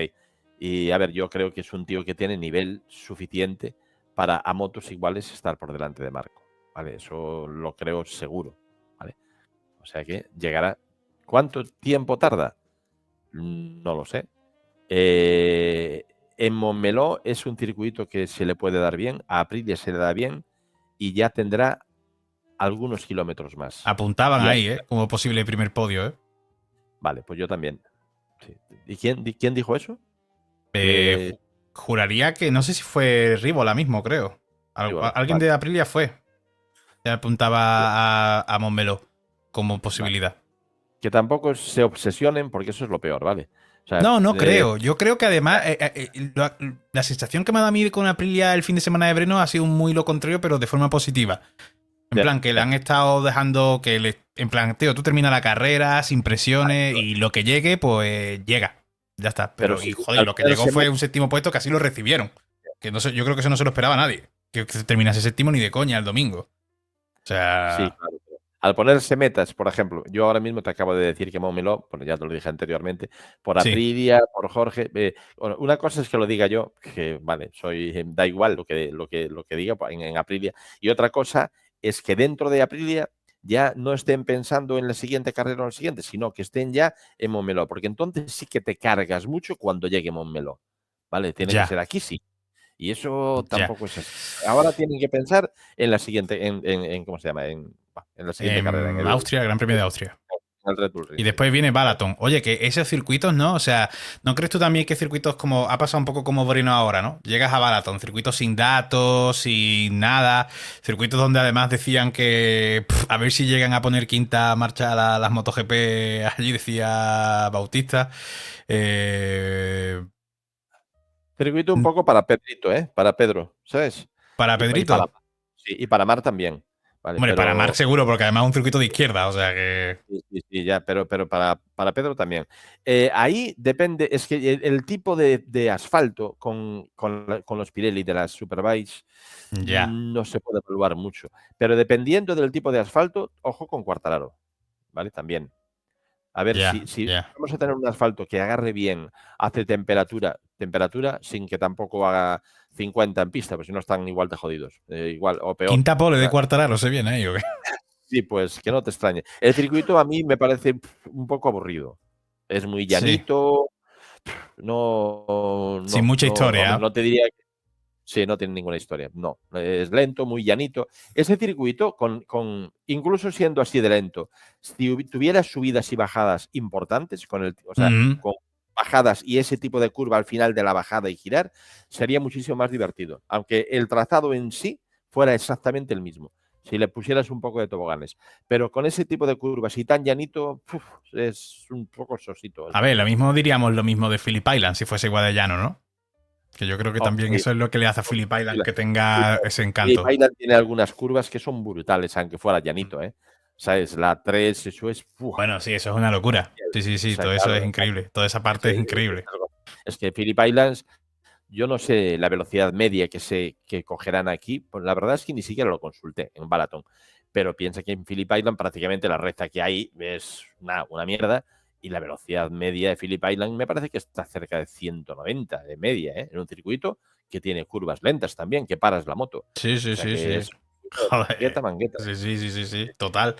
Speaker 2: Y a ver, yo creo que es un tío que tiene nivel suficiente para a motos iguales estar por delante de Marco, ¿vale? Eso lo creo seguro, ¿vale? O sea que llegará. ¿Cuánto tiempo tarda? No lo sé. En Montmeló es un circuito que se le puede dar bien, a Aprilia se le da bien y ya tendrá algunos kilómetros más.
Speaker 1: Apuntaban
Speaker 2: Ya,
Speaker 1: ahí, ¿eh? Como posible primer podio, ¿eh?
Speaker 2: vale, pues yo también. Sí. ¿Y quién dijo eso?
Speaker 1: Eh,
Speaker 2: Que
Speaker 1: ju- Juraría que no sé si fue Rivola mismo, creo.
Speaker 2: sí, bueno,
Speaker 1: Alguien
Speaker 2: vale.
Speaker 1: de Aprilia fue. Se apuntaba a Montmeló. como
Speaker 2: Vale.
Speaker 1: posibilidad.
Speaker 2: Que tampoco se obsesionen, porque eso es lo peor, ¿vale? O sea,
Speaker 1: No, no creo. Yo creo que además la sensación que me ha dado a mí con Aprilia el fin de semana de Breno ha sido muy lo contrario, pero de forma positiva. En
Speaker 2: ya,
Speaker 1: plan, que le han estado dejando en plan, tío, tú termina la carrera sin presiones y lo que llegue, pues llega. Ya está.
Speaker 2: pero
Speaker 1: Pero,
Speaker 2: sí,
Speaker 1: y joder,
Speaker 2: al
Speaker 1: lo que llegó
Speaker 2: ponerse
Speaker 1: fue un séptimo puesto que así lo recibieron. Que no sé, yo creo que eso no se lo esperaba a nadie. Que terminase séptimo ni de coña el domingo. O
Speaker 2: sí,
Speaker 1: sea.
Speaker 2: claro. Al ponerse metas, por ejemplo, yo ahora mismo te acabo de decir que Montmeló, bueno, ya te lo dije anteriormente, por
Speaker 1: Sí.
Speaker 2: Aprilia, por Jorge. Bueno, una cosa es que lo diga yo, que vale, da igual lo que diga en Aprilia, y otra cosa es que dentro de Aprilia ya no estén pensando en la siguiente carrera o en la siguiente, sino que estén ya en Montmeló, porque entonces sí que te cargas mucho cuando llegue Montmeló, ¿vale? Tiene que ser
Speaker 1: Ya.
Speaker 2: aquí sí. Y eso
Speaker 1: Ya.
Speaker 2: tampoco es así. Ahora tienen que pensar en la siguiente, ¿cómo se llama? En la siguiente carrera, en
Speaker 1: Austria, Gran Premio de Austria.
Speaker 2: el Red Bull
Speaker 1: Y
Speaker 2: Ring, sí.
Speaker 1: después viene Balaton. Oye, que esos circuitos, ¿no? O sea, ¿no crees tú también que circuitos como ha pasado un poco como Borino ahora, ¿no? Llegas a Balaton, circuitos sin datos, sin nada, circuitos donde además decían que a ver si llegan a poner quinta marcha a las MotoGP, allí decía Bautista. Eh,
Speaker 2: Circuito un poco para Pedrito, ¿eh? Para Pedro, ¿sabes?
Speaker 1: para
Speaker 2: Y para,
Speaker 1: Pedrito.
Speaker 2: sí, y para Mar también, ¿vale?
Speaker 1: Hombre, para Marc
Speaker 2: Pero
Speaker 1: seguro, porque además es un circuito de izquierda, o sea que.
Speaker 2: sí, sí, sí, ya, pero para Pedro también. Ahí depende, es que el tipo de asfalto con los Pirelli de las Superbikes
Speaker 1: Ya,
Speaker 2: no se puede evaluar mucho. Pero dependiendo del tipo de asfalto, ojo con Quartararo, ¿vale? También. A ver,
Speaker 1: ya,
Speaker 2: si
Speaker 1: ya.
Speaker 2: vamos a tener un asfalto que agarre bien, hace temperatura sin que tampoco haga 50 en pista, pues si no están igual de jodidos, igual o peor.
Speaker 1: Quinta pole de
Speaker 2: ¿Verdad?
Speaker 1: Quartararo se viene ahí, ¿o qué?
Speaker 2: Sí, pues que no te extrañe. El circuito a mí me parece un poco aburrido. Es muy
Speaker 1: Sí.
Speaker 2: llanito, no,
Speaker 1: Sin
Speaker 2: no,
Speaker 1: mucha
Speaker 2: no, hombre,
Speaker 1: historia.
Speaker 2: no te diría que sí, no tiene ninguna historia. No, es lento, muy llanito. Ese circuito, incluso siendo así de lento, si tuviera subidas y bajadas importantes, o sea,
Speaker 1: Mm.
Speaker 2: con bajadas y ese tipo de curva al final de la bajada y girar, sería muchísimo más divertido. Aunque el trazado en sí fuera exactamente el mismo. Si le pusieras un poco de toboganes. Pero con ese tipo de curvas y tan llanito, es un poco sosito el
Speaker 1: A ver, lo
Speaker 2: circuito.
Speaker 1: mismo diríamos lo mismo de Phillip Island si fuese igual de llano, ¿no? Que yo creo que
Speaker 2: Ok,
Speaker 1: también eso es lo que le hace a Phillip
Speaker 2: sí,
Speaker 1: Island que
Speaker 2: sí,
Speaker 1: tenga
Speaker 2: pero
Speaker 1: ese
Speaker 2: Phillip
Speaker 1: encanto.
Speaker 2: Island tiene algunas curvas que son brutales, aunque fuera llanito, ¿eh? ¿Sabes? La 3 eso es. ¡Fua!
Speaker 1: Bueno, sí, eso es una locura. Sí, sí,
Speaker 2: O
Speaker 1: sí,
Speaker 2: sea,
Speaker 1: todo eso
Speaker 2: claro,
Speaker 1: es increíble. Toda esa
Speaker 2: es,
Speaker 1: parte es
Speaker 2: es-
Speaker 1: increíble.
Speaker 2: es que Phillip Islands, yo no sé la velocidad media que cogerán aquí, pues la verdad es que ni siquiera lo consulté en Balaton. Pero piensa que en Phillip Island prácticamente la recta que hay es una mierda. Y la velocidad media de Phillip Island me parece que está cerca de 190 de media, ¿eh? En un circuito que tiene curvas lentas también, que paras la moto.
Speaker 1: Sí,
Speaker 2: O
Speaker 1: sí,
Speaker 2: sea
Speaker 1: sí,
Speaker 2: que
Speaker 1: sí.
Speaker 2: es
Speaker 1: Joder.
Speaker 2: mangueta, mangueta.
Speaker 1: Sí, sí, sí, sí, sí. Total.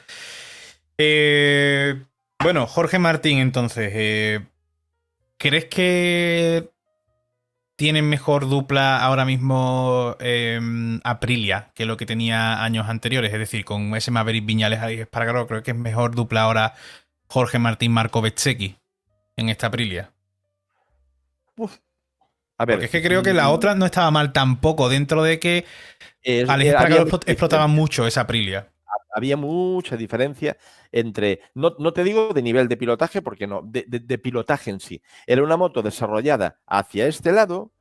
Speaker 1: Eh, bueno, Jorge Martín, entonces, ¿crees que tienen mejor dupla ahora mismo Aprilia que lo que tenía años anteriores? Es decir, con ese Maverick Viñales ahí Espargaró, creo que es mejor dupla ahora Jorge Martín Marco Bezzecchi en esta Aprilia.
Speaker 2: Uf. A
Speaker 1: Porque
Speaker 2: ver,
Speaker 1: es que creo que la otra no estaba mal tampoco, dentro de que Alex
Speaker 2: había
Speaker 1: Espargaró
Speaker 2: mucha
Speaker 1: explotaba
Speaker 2: diferencia.
Speaker 1: mucho esa Aprilia.
Speaker 2: Había mucha diferencia entre, no te digo de nivel de pilotaje, porque no, de pilotaje en sí. Era una moto desarrollada hacia este lado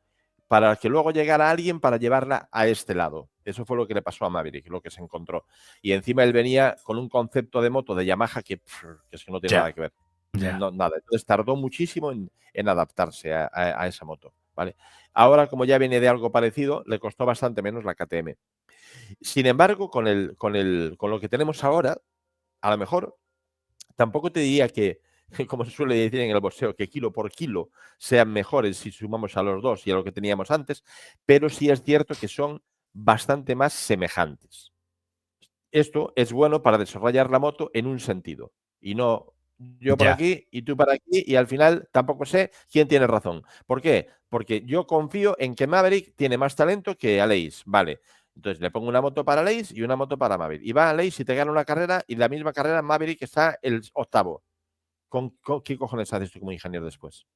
Speaker 2: para que luego llegara alguien para llevarla a este lado. Eso fue lo que le pasó a Maverick, lo que se encontró. Y encima él venía con un concepto de moto de Yamaha que es que no tiene nada
Speaker 1: Ya,
Speaker 2: que ver.
Speaker 1: ya.
Speaker 2: No, nada. Entonces tardó muchísimo en adaptarse a esa moto. ¿Vale? Ahora, como ya viene de algo parecido, le costó bastante menos la KTM. Sin embargo, con lo que tenemos ahora, a lo mejor tampoco te diría que, como se suele decir en el boxeo, que kilo por kilo sean mejores si sumamos a los dos y a lo que teníamos antes, pero sí es cierto que son bastante más semejantes. Esto es bueno para desarrollar la moto en un sentido y no yo por
Speaker 1: Ya.
Speaker 2: aquí y tú por aquí y al final tampoco sé quién tiene razón. ¿Por qué? Porque yo confío en que Maverick tiene más talento que Aleix. Vale. Entonces le pongo una moto para Aleix y una moto para Maverick. Y va Aleix y te gana una carrera y la misma carrera Maverick está el octavo. ¿Qué cojones haces tú como ingeniero después?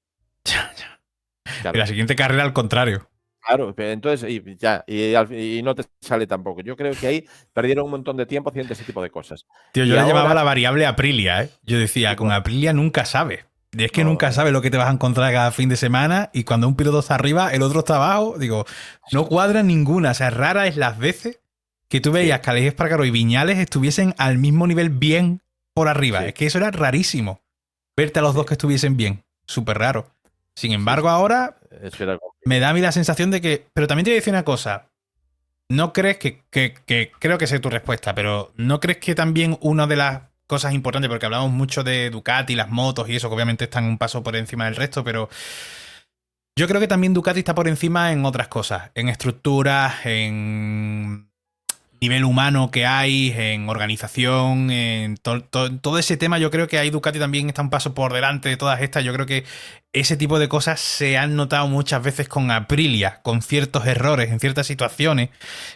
Speaker 1: Ya, ya. Y la
Speaker 2: Claro.
Speaker 1: siguiente carrera al contrario.
Speaker 2: Claro, entonces y no te sale tampoco. Yo creo que ahí perdieron un montón de tiempo haciendo ese tipo de cosas.
Speaker 1: Tío, yo
Speaker 2: Y
Speaker 1: le llamaba
Speaker 2: ahora,
Speaker 1: la variable Aprilia, ¿eh? Yo decía, con
Speaker 2: bueno,
Speaker 1: Aprilia nunca sabes. Y es que
Speaker 2: no,
Speaker 1: nunca
Speaker 2: no,
Speaker 1: sabes lo que te vas a encontrar cada fin de semana y cuando un piloto está arriba, el otro está abajo. Digo, no cuadra ninguna. O sea, rara es las veces que tú veías
Speaker 2: sí,
Speaker 1: que Alex Espargaró y Viñales estuviesen al mismo nivel bien por arriba.
Speaker 2: sí,
Speaker 1: Es que eso era rarísimo. Verte a los dos
Speaker 2: sí,
Speaker 1: que estuviesen bien. Súper raro. Sin
Speaker 2: sí,
Speaker 1: embargo,
Speaker 2: sí.
Speaker 1: ahora
Speaker 2: Eso era
Speaker 1: me
Speaker 2: complicado.
Speaker 1: da a mí la sensación de que... Pero también te voy a decir una cosa. ¿No crees que creo que sé tu respuesta, pero ¿no crees que también una de las cosas importantes, porque hablamos mucho de Ducati, las motos y eso, que obviamente están un paso por encima del resto, pero yo creo que también Ducati está por encima en otras cosas, en estructuras, en nivel humano que hay, en organización, en todo ese tema? Yo creo que ahí Ducati también está un paso por delante de todas estas. Yo creo que ese tipo de cosas se han notado muchas veces con Aprilia, con ciertos errores, en ciertas situaciones,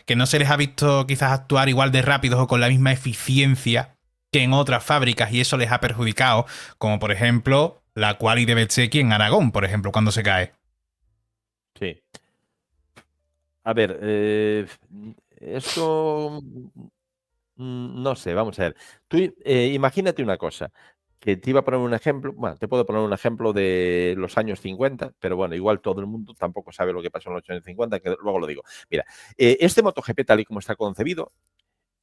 Speaker 1: que no se les ha visto quizás actuar igual de rápidos o con la misma eficiencia que en otras fábricas, y eso les ha perjudicado, como por ejemplo la quali de Bezzecchi en Aragón, por ejemplo, cuando se cae.
Speaker 2: Sí. A ver, eso no sé, vamos a ver. Tú imagínate una cosa, que te iba a poner un ejemplo, bueno, te puedo poner un ejemplo de los años 50, pero bueno, igual todo el mundo tampoco sabe lo que pasó en los años 50, que luego lo digo. Mira, este MotoGP tal y como está concebido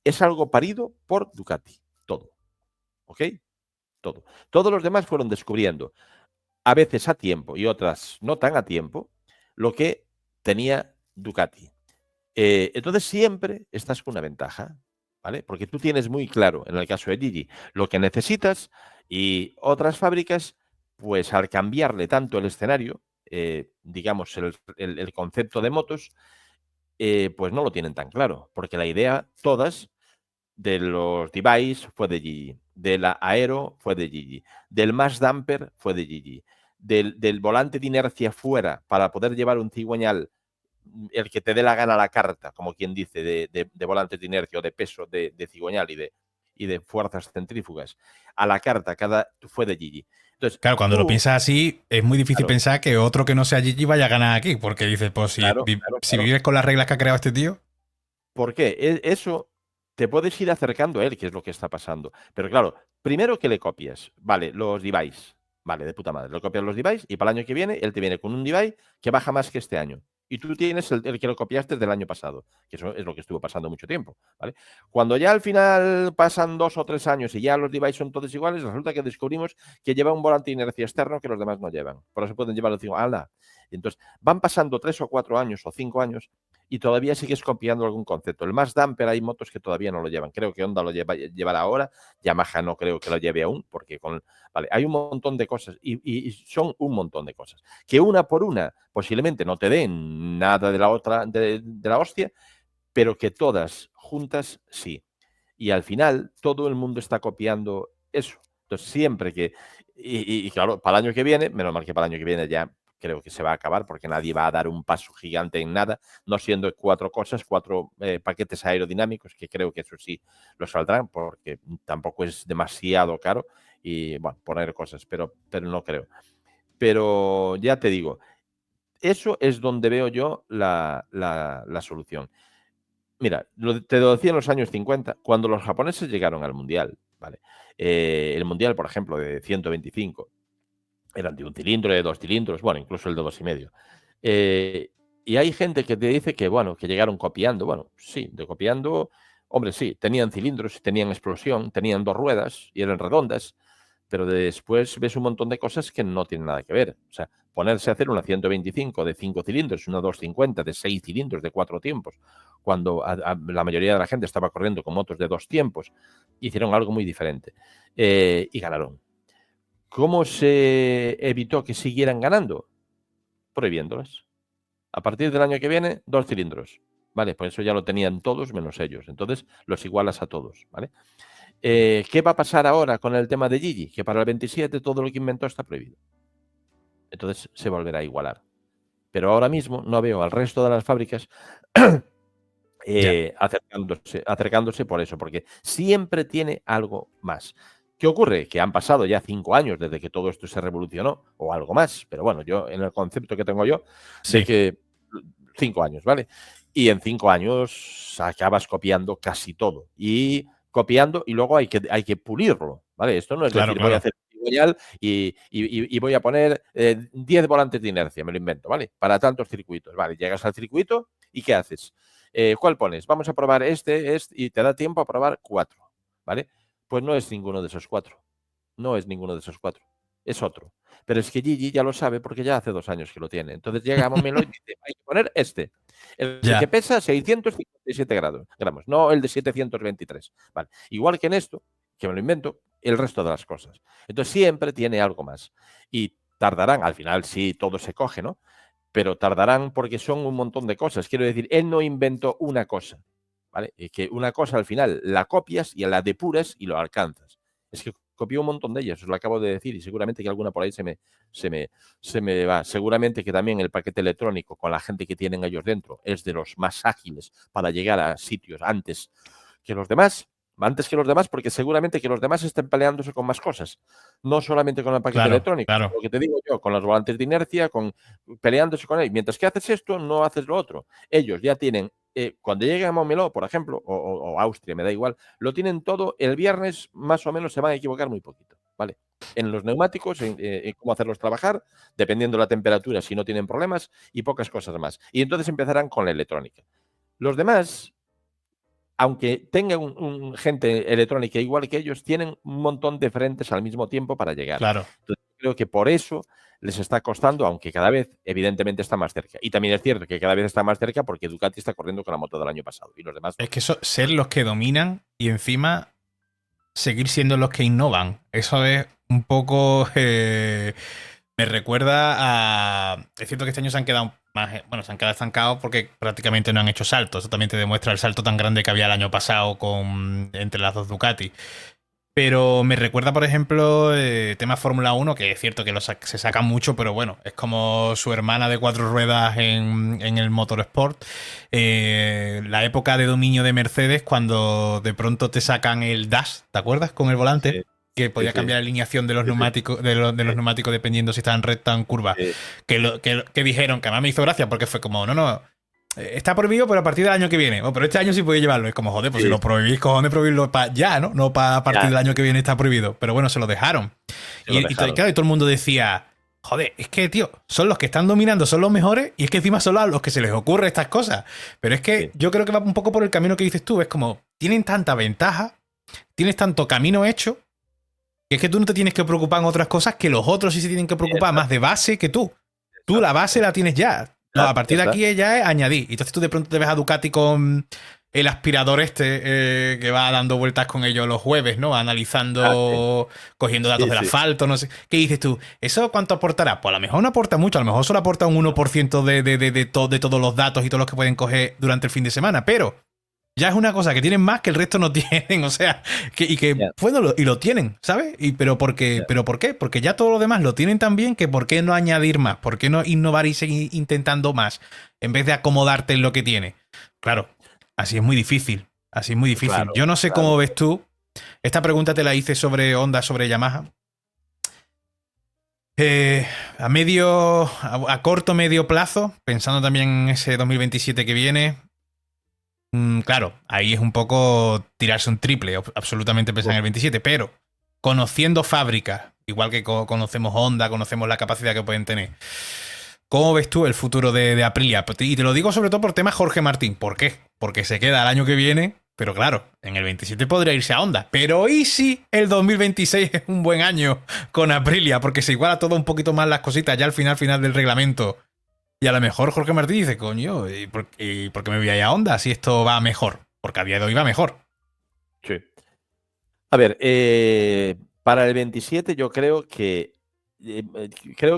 Speaker 2: es algo parido por Ducati, todo, ¿ok? Todo. Todos los demás fueron descubriendo, a veces a tiempo y otras no tan a tiempo, lo que tenía Ducati. Entonces siempre estás con una ventaja, ¿vale? Porque tú tienes muy claro, en el caso de Gigi, lo que necesitas y otras fábricas, pues al cambiarle tanto el escenario, digamos, el concepto de motos, pues no lo tienen tan claro, porque la idea, todas, de los device fue de Gigi, de la Aero fue de Gigi, del mass damper fue de Gigi, del volante de inercia fuera para poder llevar un cigüeñal el que te dé la gana la carta, como quien dice, de volantes de inercia o de peso de cigüeñal y de fuerzas centrífugas, a la carta, cada fue de Gigi. Entonces,
Speaker 1: Claro, cuando lo
Speaker 2: tú,
Speaker 1: piensas así, es muy difícil
Speaker 2: claro,
Speaker 1: pensar que otro que no sea Gigi vaya a ganar aquí, porque dices, pues si,
Speaker 2: claro, claro,
Speaker 1: si
Speaker 2: claro.
Speaker 1: vives con las reglas que ha creado este tío,
Speaker 2: ¿Por qué? Eso te puedes ir acercando a él, que es lo que está pasando. Pero claro, primero que le copies, vale, los device, vale, de puta madre, le copias los device y para el año que viene él te viene con un device que baja más que este año. Y tú tienes el que lo copiaste del año pasado, que eso es lo que estuvo pasando mucho tiempo, ¿vale? Cuando ya al final pasan 2 o 3 años y ya los device son todos iguales, resulta que descubrimos que lleva un volante de inercia externo que los demás no llevan. Por eso pueden llevar el digo, ¡hala! Entonces, van pasando 3 o 4 años o 5 años y todavía sigues copiando algún concepto. El mass damper hay motos que todavía no lo llevan. Creo que Honda lo llevará ahora, Yamaha no creo que lo lleve aún, porque vale, hay un montón de cosas y son un montón de cosas. Que una por una posiblemente no te den nada de la otra, de la hostia, pero que todas juntas sí. Y al final todo el mundo está copiando eso. Entonces siempre que, y claro, para el año que viene, menos mal que para el año que viene ya creo que se va a acabar porque nadie va a dar un paso gigante en nada, no siendo 4 cosas, 4 paquetes aerodinámicos, que creo que eso sí lo saldrán porque tampoco es demasiado caro y bueno, poner cosas, pero no creo. Pero ya te digo, eso es donde veo yo la solución. Mira, te lo decía en los años 50, cuando los japoneses llegaron al Mundial, ¿vale? El Mundial, por ejemplo, de 125, eran de un cilindro, de 2 cilindros, bueno, incluso el de 2,5. Eh, y hay gente que te dice que, bueno, que llegaron copiando. Bueno, sí, de copiando, hombre, sí, tenían cilindros, tenían explosión, tenían 2 ruedas y eran redondas, pero después ves un montón de cosas que no tienen nada que ver. O sea, ponerse a hacer una 125 de 5 cilindros, una 250 de 6 cilindros, de 4 tiempos, cuando la mayoría de la gente estaba corriendo con motos de 2 tiempos, hicieron algo muy diferente y ganaron. ¿Cómo se evitó que siguieran ganando? Prohibiéndolas. A partir del año que viene, 2 cilindros. Vale, pues eso ya lo tenían todos menos ellos. Entonces los igualas a todos. ¿Vale? ¿Qué va a pasar ahora con el tema de Gigi? Que para el 27 todo lo que inventó está prohibido. Entonces se volverá a igualar. Pero ahora mismo no veo al resto de las fábricas
Speaker 1: ya.
Speaker 2: acercándose por eso, porque siempre tiene algo más. ¿Qué ocurre? Que han pasado ya 5 años desde que todo esto se revolucionó, o algo más, pero bueno, yo en el concepto que tengo yo, de
Speaker 1: Sí.
Speaker 2: que 5 años, ¿vale? Y en 5 años acabas copiando casi todo. Y copiando y luego hay que pulirlo, ¿vale? Esto no es
Speaker 1: Claro,
Speaker 2: decir, voy a
Speaker 1: claro.
Speaker 2: hacer cigüeñal y voy a poner 10 volantes de inercia, me lo invento, ¿vale? Para tantos circuitos, ¿vale? Llegas al circuito y ¿qué haces? ¿Cuál pones? Vamos a probar este, y te da tiempo a probar 4, ¿vale? Pues no es ninguno de esos 4. No es ninguno de esos 4. Es otro. Pero es que Gigi ya lo sabe porque ya hace 2 años que lo tiene. Entonces llega Momelo y dice, hay que poner este. El que
Speaker 1: Ya,
Speaker 2: pesa 657 gramos, no el de 723. Vale. Igual que en esto, que me lo invento, el resto de las cosas. Entonces siempre tiene algo más. Y tardarán, al final sí, todo se coge, ¿no? Pero tardarán porque son un montón de cosas. Quiero decir, él no inventó una cosa, ¿vale? Y que una cosa al final la copias y la depuras y lo alcanzas. Es que copió un montón de ellas, os lo acabo de decir, y seguramente que alguna por ahí se me va. Seguramente que también el paquete electrónico con la gente que tienen ellos dentro es de los más ágiles para llegar a sitios que los demás, antes que los demás, porque seguramente que los demás estén peleándose con más cosas, no solamente con el paquete
Speaker 1: claro,
Speaker 2: electrónico,
Speaker 1: claro.
Speaker 2: lo que te digo yo, con los volantes de inercia, peleándose con él. Mientras que haces esto, no haces lo otro. Ellos ya tienen, cuando lleguen a Montmeló, por ejemplo, o Austria, me da igual, lo tienen todo. El viernes más o menos se van a equivocar muy poquito, ¿vale? En los neumáticos, en cómo hacerlos trabajar, dependiendo de la temperatura, si no tienen problemas, y pocas cosas más. Y entonces empezarán con la electrónica. Los demás, aunque tengan gente electrónica igual que ellos, tienen un montón de frentes al mismo tiempo para llegar.
Speaker 1: Claro.
Speaker 2: Entonces, creo que por eso les está costando, aunque cada vez, evidentemente, está más cerca. Y también es cierto que cada vez está más cerca porque Ducati está corriendo con la moto del año pasado y los demás
Speaker 1: Es
Speaker 2: no.
Speaker 1: que eso, ser los que dominan y encima seguir siendo los que innovan. Eso es un poco. Me recuerda a. Es cierto que este año se han quedado más. Bueno, se han quedado estancados porque prácticamente no han hecho saltos. Eso también te demuestra el salto tan grande que había el año pasado entre las dos Ducati. Pero me recuerda, por ejemplo, tema Fórmula 1, que es cierto que se sacan mucho, pero bueno, es como su hermana de 4 ruedas en el motorsport. La época de dominio de Mercedes, cuando de pronto te sacan el dash, ¿te acuerdas? Con el volante,
Speaker 2: Sí,
Speaker 1: que
Speaker 2: sí,
Speaker 1: podía
Speaker 2: sí,
Speaker 1: cambiar la alineación de los
Speaker 2: sí, sí,
Speaker 1: neumáticos, de los neumáticos dependiendo si estaban recta o en curva.
Speaker 2: sí,
Speaker 1: Que dijeron, que además me hizo gracia porque fue como, no, no. Está prohibido, pero a partir del año que viene. Oh, pero este año sí puede llevarlo. Es como, joder, pues si
Speaker 2: sí,
Speaker 1: lo prohibís, cojones, prohibirlo para ya, ¿no? No para a partir
Speaker 2: ya,
Speaker 1: del año que viene está prohibido. Pero bueno, se lo dejaron.
Speaker 2: se lo
Speaker 1: Y
Speaker 2: dejaron.
Speaker 1: claro, y todo el mundo decía, joder, es que, tío, son los que están dominando, son los mejores, y es que encima son los que se les ocurre estas cosas. Pero es que
Speaker 2: Sí,
Speaker 1: yo creo que va un poco por el camino que dices tú. Es como, tienen tanta ventaja, tienes tanto camino hecho, que es que tú no te tienes que preocupar en otras cosas que los otros sí se tienen que preocupar más
Speaker 2: exacto,
Speaker 1: de base que tú. Tú la
Speaker 2: exacto,
Speaker 1: base la tienes ya. No, a
Speaker 2: ya
Speaker 1: partir de
Speaker 2: está.
Speaker 1: aquí ya es añadir. Y entonces tú de pronto te ves a Ducati con el aspirador que va dando vueltas con ellos los jueves, ¿no?
Speaker 2: Sí,
Speaker 1: Analizando, cogiendo datos
Speaker 2: sí,
Speaker 1: del
Speaker 2: sí,
Speaker 1: asfalto, no sé. ¿Qué dices tú? ¿Eso cuánto aportará? Pues a lo mejor no aporta mucho, a lo mejor solo aporta un 1% de todos los datos y todos los que pueden coger durante el fin de semana, pero ya es una cosa que tienen más que el resto no tienen, o sea, y que
Speaker 2: ya,
Speaker 1: bueno, y lo tienen, ¿sabes?
Speaker 2: ya,
Speaker 1: Pero ¿por qué? Porque ya todo lo demás lo tienen tan bien que ¿por qué no añadir más? ¿Por qué no innovar y seguir intentando más en vez de acomodarte en lo que tiene? Claro, así es muy difícil, así es muy difícil.
Speaker 2: claro,
Speaker 1: Yo no sé
Speaker 2: claro.
Speaker 1: cómo ves tú. Esta pregunta te la hice sobre Honda, sobre Yamaha. A corto, medio plazo, pensando también en ese 2027 que viene, claro, ahí es un poco tirarse un triple, absolutamente pensar en
Speaker 2: Uf,
Speaker 1: el 27, pero conociendo fábricas, igual que conocemos Honda, conocemos la capacidad que pueden tener. ¿Cómo ves tú el futuro de Aprilia? Y te lo digo sobre todo por tema Jorge Martín. ¿Por qué? Porque se queda el año que viene, pero claro, en el 27 podría irse a Honda. Pero ¿y si el 2026 es un buen año con Aprilia? Porque se iguala todo un poquito más las cositas ya al final del reglamento. Y a lo mejor Jorge Martín dice, coño, ¿y por qué me voy a ir a Honda si esto va mejor? Porque a día de hoy va mejor.
Speaker 2: sí. A ver, para el 27 yo creo que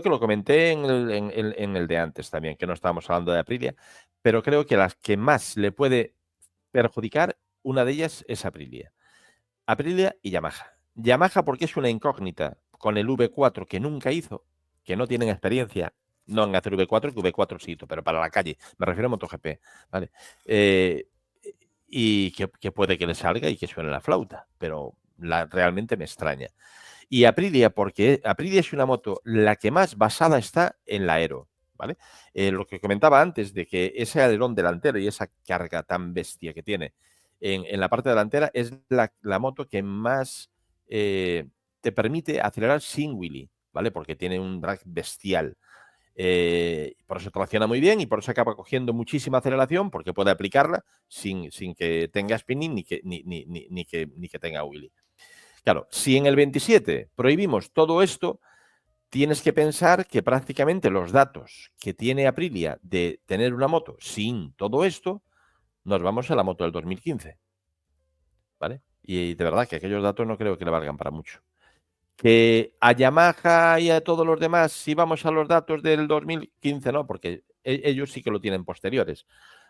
Speaker 2: lo comenté en el de antes también, que no estábamos hablando de Aprilia, pero creo que las que más le puede perjudicar, una de ellas es Aprilia. Aprilia y Yamaha. Yamaha porque es una incógnita con el V4 que nunca hizo, que no tienen experiencia, no en hacer V4, que V4 sí hizo, pero para la calle, me refiero a MotoGP, ¿vale? Y que puede que le salga y que suene la flauta, pero realmente me extraña. Y Aprilia, porque Aprilia es una moto la que más basada está en la aero, ¿vale? Lo que comentaba antes de que ese alerón delantero y esa carga tan bestia que tiene en la parte delantera es la moto que más te permite acelerar sin wheelie, ¿vale? Porque tiene un drag bestial. Por eso tracciona muy bien y por eso acaba cogiendo muchísima aceleración porque puede aplicarla sin que tenga spinning ni que tenga wheelie. Claro, si en el 27 prohibimos todo esto, tienes que pensar que prácticamente los datos que tiene Aprilia de tener una moto sin todo esto, nos vamos a la moto del 2015, ¿vale? Y de verdad que aquellos datos no creo que le valgan para mucho. Que a Yamaha y a todos los demás, si vamos a los datos del 2015, no, porque ellos sí que lo tienen posteriores.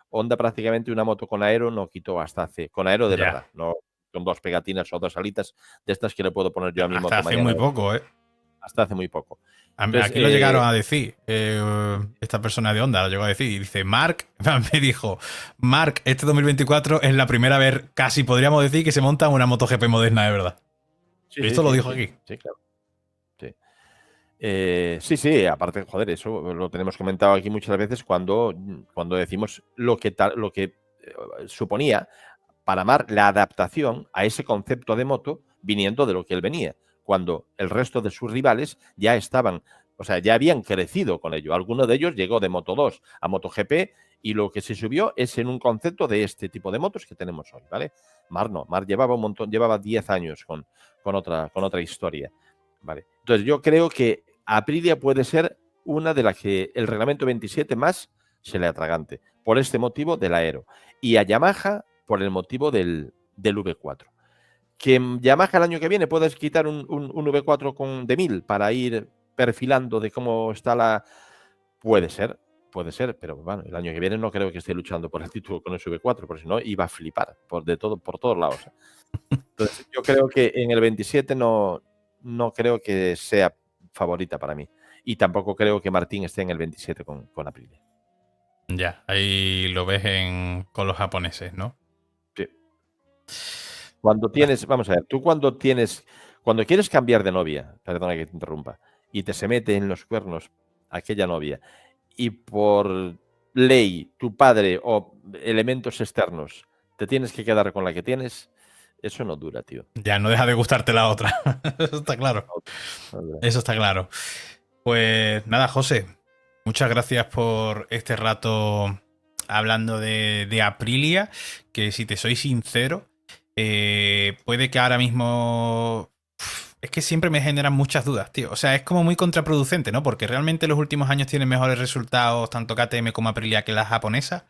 Speaker 2: Honda prácticamente una moto con aero no quitó hasta hace, con aero de
Speaker 1: Ya.
Speaker 2: verdad, no con 2 pegatinas o 2 alitas de estas que le puedo poner yo a mi
Speaker 1: Hasta
Speaker 2: moto
Speaker 1: hace
Speaker 2: mañana,
Speaker 1: muy poco, ¿eh?
Speaker 2: hasta hace muy poco. Entonces,
Speaker 1: Aquí lo llegaron a decir, esta persona de Honda lo llegó a decir, y dice, Mark, me dijo, Mark, este 2024 es la primera vez, casi podríamos decir, que se monta una MotoGP moderna de verdad.
Speaker 2: sí, sí,
Speaker 1: Esto lo
Speaker 2: sí,
Speaker 1: dijo
Speaker 2: sí,
Speaker 1: aquí.
Speaker 2: sí, claro. Sí. Sí, aparte, joder, eso lo tenemos comentado aquí muchas veces cuando decimos lo que suponía para Marc la adaptación a ese concepto de moto viniendo de lo que él venía, cuando el resto de sus rivales ya estaban, o sea, ya habían crecido con ello. Alguno de ellos llegó de Moto 2 a MotoGP y lo que se subió es en un concepto de este tipo de motos que tenemos hoy, ¿vale? Marc no, Marc llevaba un montón, llevaba 10 años con otra historia, ¿vale? Entonces yo creo que Aprilia puede ser una de las que el reglamento 27 más se le atragante, por este motivo del aero. Y a Yamaha por el motivo del V4. Que en Yamaha el año que viene puedes quitar un V4 de 1000 para ir perfilando de cómo está la... Puede ser, pero bueno, el año que viene no creo que esté luchando por el título con ese V4, porque si no iba a flipar por todos lados. Entonces, yo creo que en el 27 no creo que sea favorita para mí. Y tampoco creo que Martín esté en el 27 con Aprilia.
Speaker 1: Ya, ahí lo ves con los japoneses, ¿no?
Speaker 2: Sí. Cuando tienes, vamos a ver, cuando quieres cambiar de novia, perdona que te interrumpa, y se mete en los cuernos aquella novia, y por ley, tu padre o elementos externos, te tienes que quedar con la que tienes, eso no dura, tío.
Speaker 1: Ya no deja de gustarte la otra. Eso está claro.
Speaker 2: No dura.
Speaker 1: Eso está claro. Pues nada, José, muchas gracias por este rato hablando de Aprilia, que si te soy sincero, puede que ahora mismo... Es que siempre me generan muchas dudas, tío. O sea, es como muy contraproducente, ¿no? Porque realmente los últimos años tienen mejores resultados tanto KTM como Aprilia que las japonesas.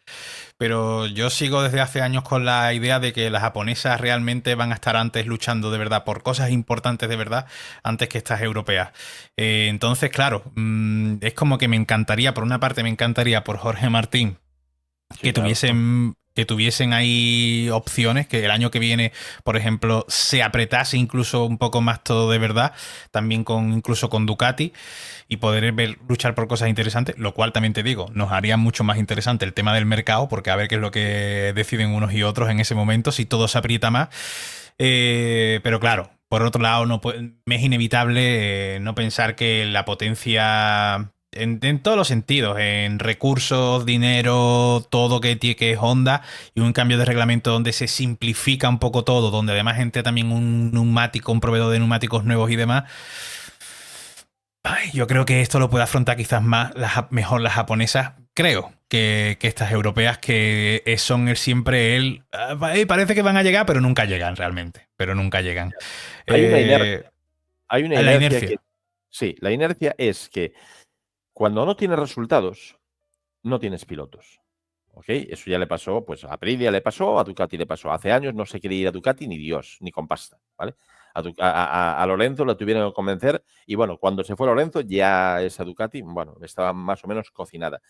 Speaker 1: Pero yo sigo desde hace años con la idea de que las japonesas realmente van a estar antes luchando de verdad por cosas importantes de verdad antes que estas europeas. Entonces, claro, es como que me encantaría, por una parte me encantaría por Jorge Martín
Speaker 2: Sí, claro.
Speaker 1: que tuviesen ahí opciones, que el año que viene, por ejemplo, se apretase incluso un poco más todo de verdad, también incluso con Ducati, y poder luchar por cosas interesantes, lo cual también te digo, nos haría mucho más interesante el tema del mercado, porque a ver qué es lo que deciden unos y otros en ese momento, si todo se aprieta más. Pero claro, por otro lado, me es inevitable no pensar que la potencia en todos los sentidos, en recursos, dinero, todo que es Honda, y un cambio de reglamento donde se simplifica un poco todo, donde además entra también un neumático, un proveedor de neumáticos nuevos y demás. Ay, yo creo que esto lo puede afrontar quizás mejor las japonesas, creo, que estas europeas que son siempre parece que van a llegar, pero nunca llegan realmente, pero nunca llegan.
Speaker 2: Hay una inercia,
Speaker 1: Eh,
Speaker 2: hay una
Speaker 1: a la
Speaker 2: inercia que,
Speaker 1: inercia.
Speaker 2: sí, la inercia es que cuando no tienes resultados, no tienes pilotos. ¿Ok? Eso ya le pasó, pues a Aprilia le pasó, a Ducati le pasó. Hace años no se quería ir a Ducati ni Dios, ni con pasta, ¿vale? A Lorenzo lo tuvieron que convencer y bueno, cuando se fue Lorenzo ya esa Ducati, bueno, estaba más o menos cocinada.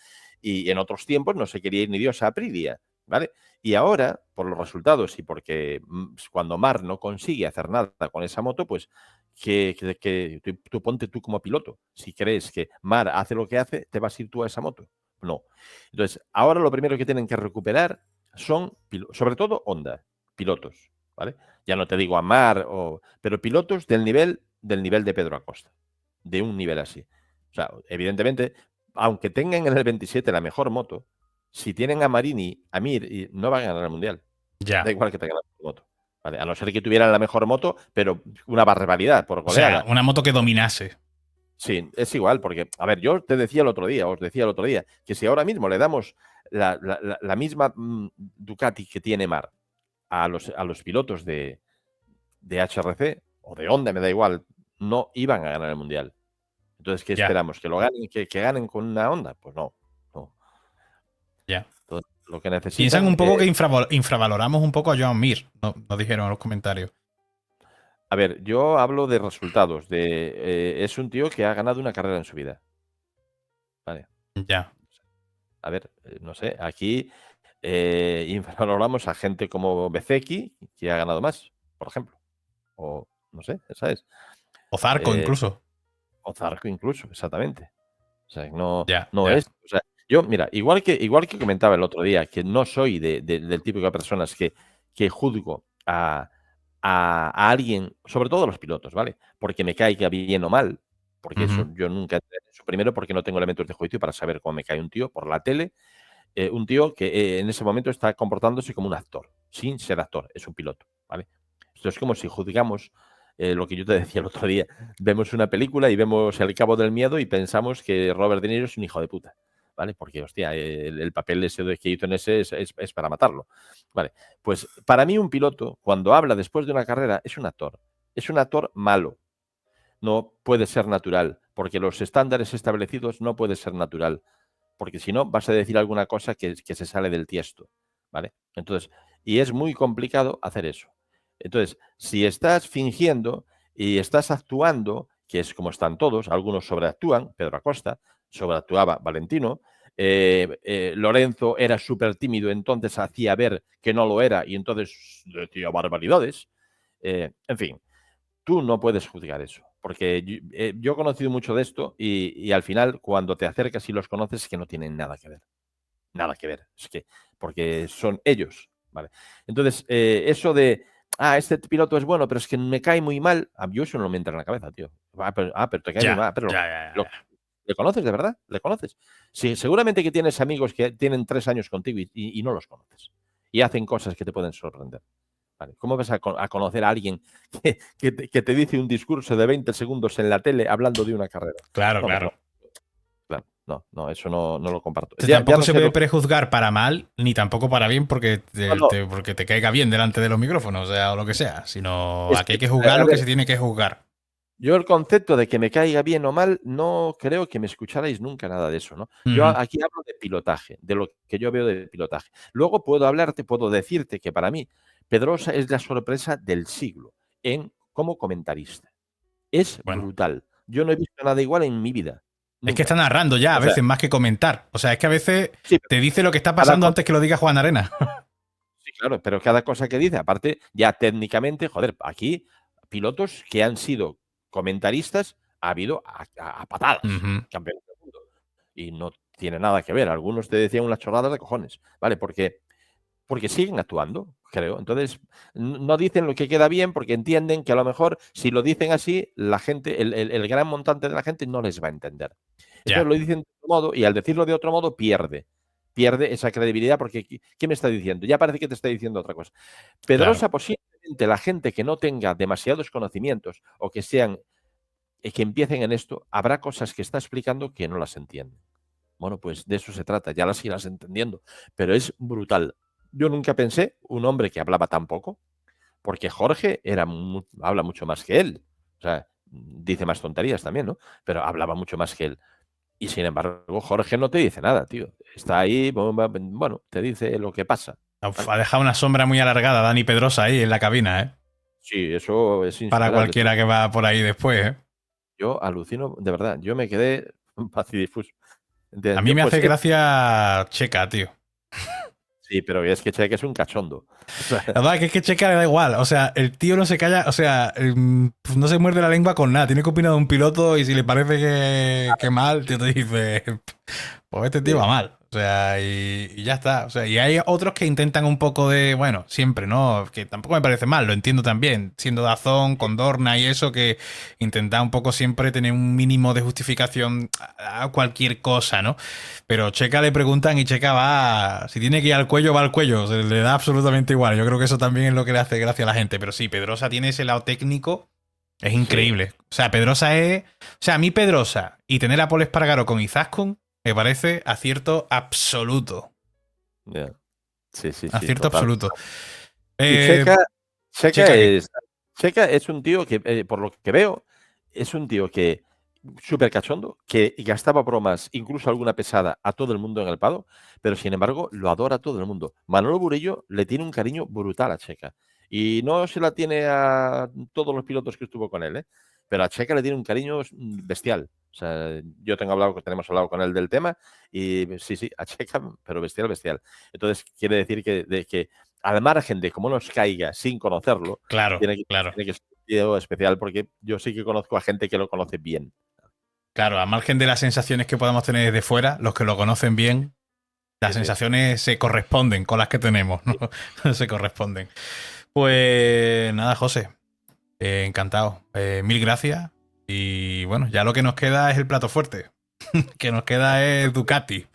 Speaker 2: Y en otros tiempos no se quería ir ni Dios a Aprilia, ¿vale? Y ahora, por los resultados y porque cuando Mar no consigue hacer nada con esa moto, pues que tú ponte tú como piloto. Si crees que Mar hace lo que hace, te vas a ir tú a esa moto. No. Entonces, ahora lo primero que tienen que recuperar son, sobre todo Honda, pilotos, ¿vale? Ya no te digo Amar, pero pilotos del nivel de Pedro Acosta, de un nivel así. O sea, evidentemente, aunque tengan en el 27 la mejor moto, si tienen a Marini, a Mir, y no van a ganar el Mundial.
Speaker 1: Ya.
Speaker 2: Da igual que tengan la mejor moto. ¿Vale? A no ser que tuvieran la mejor moto, pero una barbaridad, por
Speaker 1: O sea,
Speaker 2: goleada.
Speaker 1: una moto que dominase.
Speaker 2: Sí, es igual, porque, a ver, yo te decía el otro día, os decía el otro día, que si ahora mismo le damos la misma Ducati que tiene Mar a los pilotos de HRC o de Honda, me da igual, no iban a ganar el Mundial. Entonces, ¿qué
Speaker 1: Ya,
Speaker 2: esperamos? ¿Que lo ganen, que ganen con una Honda? Pues no, no.
Speaker 1: ya.
Speaker 2: Entonces, lo que
Speaker 1: Piensan un
Speaker 2: necesitan,
Speaker 1: poco que infravaloramos un poco a Joan Mir. No, nos dijeron en los comentarios.
Speaker 2: a ver, yo hablo de resultados, es un tío que ha ganado una carrera en su vida. Vale.
Speaker 1: Ya.
Speaker 2: A ver, no sé, aquí infravaloramos a gente como Bezeki, que ha ganado más, por ejemplo. O, no sé, ¿sabes?
Speaker 1: O Zarco
Speaker 2: Eh,
Speaker 1: incluso.
Speaker 2: o Zarco incluso, exactamente. O sea, no,
Speaker 1: Ya,
Speaker 2: no
Speaker 1: ya.
Speaker 2: es. O sea, yo, mira, igual que comentaba el otro día, que no soy del típico de personas que juzgo a alguien, sobre todo a los pilotos, ¿vale? Porque me caiga bien o mal. Porque eso yo nunca entré en eso. Primero, porque no tengo elementos de juicio para saber cómo me cae un tío por la tele. Un tío que en ese momento está comportándose como un actor, sin ser actor, es un piloto, ¿vale? Esto es como si juzgamos lo que yo te decía el otro día. Vemos una película y vemos El Cabo del Miedo y pensamos que Robert De Niro es un hijo de puta, ¿vale? Porque, hostia, el papel ese que hizo en ese es para matarlo, ¿vale? Pues para mí un piloto, cuando habla después de una carrera, es un actor malo, no puede ser natural, porque los estándares establecidos no puede ser natural, porque si no vas a decir alguna cosa que se sale del tiesto, ¿vale? Entonces, y es muy complicado hacer eso. Entonces, si estás fingiendo y estás actuando, que es como están todos, algunos sobreactúan, Pedro Acosta, sobreactuaba Valentino, Lorenzo era súper tímido, entonces hacía ver que no lo era y entonces decía barbaridades. En fin, tú no puedes juzgar eso, porque yo he conocido mucho de esto y al final cuando te acercas y los conoces es que no tienen nada que ver. Nada que ver. Es que, porque son ellos, ¿vale? Entonces, eso de, este piloto es bueno, pero es que me cae muy mal, yo eso no me entra en la cabeza, tío. Pero te cae muy
Speaker 1: Ya,
Speaker 2: mal, pero
Speaker 1: ya, ya,
Speaker 2: lo-
Speaker 1: ya.
Speaker 2: ¿le conoces de verdad? ¿Le conoces? Sí, seguramente que tienes amigos que tienen 3 años contigo y no los conoces. Y hacen cosas que te pueden sorprender. Vale. ¿Cómo vas a conocer a alguien que te dice un discurso de 20 segundos en la tele hablando de una carrera?
Speaker 1: Claro,
Speaker 2: No, hombre,
Speaker 1: claro.
Speaker 2: no. Claro, no, eso no lo comparto. Ya
Speaker 1: Tampoco
Speaker 2: no
Speaker 1: se
Speaker 2: sé
Speaker 1: puede
Speaker 2: lo
Speaker 1: prejuzgar para mal, ni tampoco para bien
Speaker 2: no, no,
Speaker 1: porque te caiga bien delante de los micrófonos, o sea, o lo que sea. Sino
Speaker 2: es
Speaker 1: aquí
Speaker 2: que,
Speaker 1: hay que juzgar
Speaker 2: a
Speaker 1: lo que
Speaker 2: ver,
Speaker 1: se tiene que juzgar.
Speaker 2: yo el concepto de que me caiga bien o mal, no creo que me escucharais nunca nada de eso, ¿no? Yo
Speaker 1: Ujú.
Speaker 2: aquí hablo de pilotaje, de lo que yo veo de pilotaje. Luego puedo decirte que para mí Pedrosa es la sorpresa del siglo como comentarista. Es
Speaker 1: Bueno.
Speaker 2: brutal. Yo no he visto nada igual en mi vida,
Speaker 1: Es que
Speaker 2: nunca.
Speaker 1: está narrando ya a
Speaker 2: O sea,
Speaker 1: veces más que comentar. O sea, es que a veces
Speaker 2: sí, pero
Speaker 1: te dice lo que está
Speaker 2: cada
Speaker 1: pasando
Speaker 2: cosa,
Speaker 1: antes que lo diga Juan Arena.
Speaker 2: sí, claro, pero cada cosa que dice, aparte, ya técnicamente, joder, aquí pilotos que han sido comentaristas ha habido a patadas,
Speaker 1: Ujú.
Speaker 2: campeones del mundo. Y no tiene nada que ver. Algunos te decían unas chorradas de cojones, ¿vale? Porque siguen actuando, creo. Entonces, no dicen lo que queda bien porque entienden que a lo mejor si lo dicen así, la gente, el gran montante de la gente no les va a entender. Entonces
Speaker 1: Ya,
Speaker 2: lo dicen de otro modo y al decirlo de otro modo pierde esa credibilidad porque ¿qué me está diciendo? Ya parece que te está diciendo otra cosa.
Speaker 1: claro.
Speaker 2: Pedrosa posiblemente la gente que no tenga demasiados conocimientos o que sean que empiecen en esto, habrá cosas que está explicando que no las entienden. Bueno, pues de eso se trata, ya las irás entendiendo, pero es brutal. Yo nunca pensé un hombre que hablaba tan poco, porque Jorge habla mucho más que él. O sea, dice más tonterías también, ¿no? Pero hablaba mucho más que él. Y sin embargo, Jorge no te dice nada, tío. Está ahí, bueno, te dice lo que pasa.
Speaker 1: Uf,
Speaker 2: ¿Vale?
Speaker 1: ha dejado una sombra muy alargada Dani Pedrosa ahí en la cabina, ¿eh?
Speaker 2: Sí, eso es
Speaker 1: Para
Speaker 2: insuperable.
Speaker 1: cualquiera que va por ahí después, ¿eh?
Speaker 2: Yo alucino, de verdad, yo me quedé pacidifuso.
Speaker 1: A mí me
Speaker 2: Pues
Speaker 1: hace gracia Checa, tío.
Speaker 2: sí, pero es que Cheque es un cachondo. O sea,
Speaker 1: La verdad que Checa le da igual. O sea, el tío no se calla, o sea, pues no se muerde la lengua con nada. Tiene que opinar de un piloto y si le parece que mal, tío te dice, pues este tío
Speaker 2: sí.
Speaker 1: va mal. O sea, y ya está. O sea, y hay otros que intentan un poco de, bueno, siempre, ¿no? Que tampoco me parece mal, lo entiendo también. Siendo Dazón, con Dorna y eso, que intenta un poco siempre tener un mínimo de justificación a cualquier cosa, ¿no? Pero Checa le preguntan y Checa va, si tiene que ir al cuello, va al cuello. Se le da absolutamente igual. Yo creo que eso también es lo que le hace gracia a la gente. Pero sí, Pedrosa tiene ese lado técnico. Es
Speaker 2: Sí,
Speaker 1: increíble. O sea, Pedrosa es. O sea, a mí Pedrosa y tener a Paul Espargaro con Izaskun me parece acierto absoluto.
Speaker 2: ya. Sí, sí, sí,
Speaker 1: Acierto
Speaker 2: total.
Speaker 1: absoluto.
Speaker 2: Y
Speaker 1: Eh,
Speaker 2: Checa
Speaker 1: Checa, ¿qué?
Speaker 2: es un tío que, por lo que veo, es un tío que súper cachondo, que gastaba bromas, incluso alguna pesada, a todo el mundo en el Pado, pero sin embargo lo adora todo el mundo. Manolo Burillo le tiene un cariño brutal a Checa. Y no se la tiene a todos los pilotos que estuvo con él, ¿eh? Pero a Checa le tiene un cariño bestial. O sea, tenemos hablado con él del tema y sí, sí, a Checa, pero bestial, bestial. Entonces, quiere decir que al margen de cómo nos caiga sin conocerlo,
Speaker 1: Claro,
Speaker 2: tiene que,
Speaker 1: claro.
Speaker 2: tiene que ser un tío especial porque yo sí que conozco a gente que lo conoce bien.
Speaker 1: Claro, a margen de las sensaciones que podamos tener desde fuera, los que lo conocen bien, las
Speaker 2: Sí, sí.
Speaker 1: sensaciones se corresponden con las que tenemos, ¿no? Se corresponden. Pues nada, José. Encantado. Mil gracias. Y bueno, ya lo que nos queda es el plato fuerte. Que nos queda es Ducati.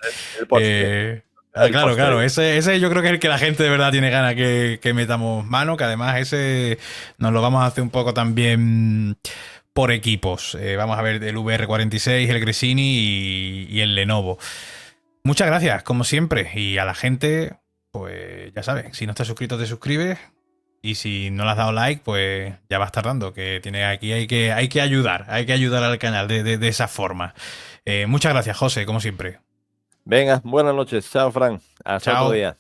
Speaker 2: El postre. El
Speaker 1: Claro,
Speaker 2: postre.
Speaker 1: claro. Ese yo creo que es el que la gente de verdad tiene ganas que metamos mano. Que además ese nos lo vamos a hacer un poco también por equipos. Vamos a ver el VR46, el Gresini y el Lenovo. Muchas gracias, como siempre. Y a la gente, pues ya sabes, si no estás suscrito, te suscribes. Y si no le has dado like, pues ya vas tardando, que tiene aquí hay que ayudar al canal de esa forma. Muchas gracias, José, como siempre.
Speaker 2: Venga, buenas noches. Chao, Fran. Hasta otro
Speaker 1: Chao.
Speaker 2: día.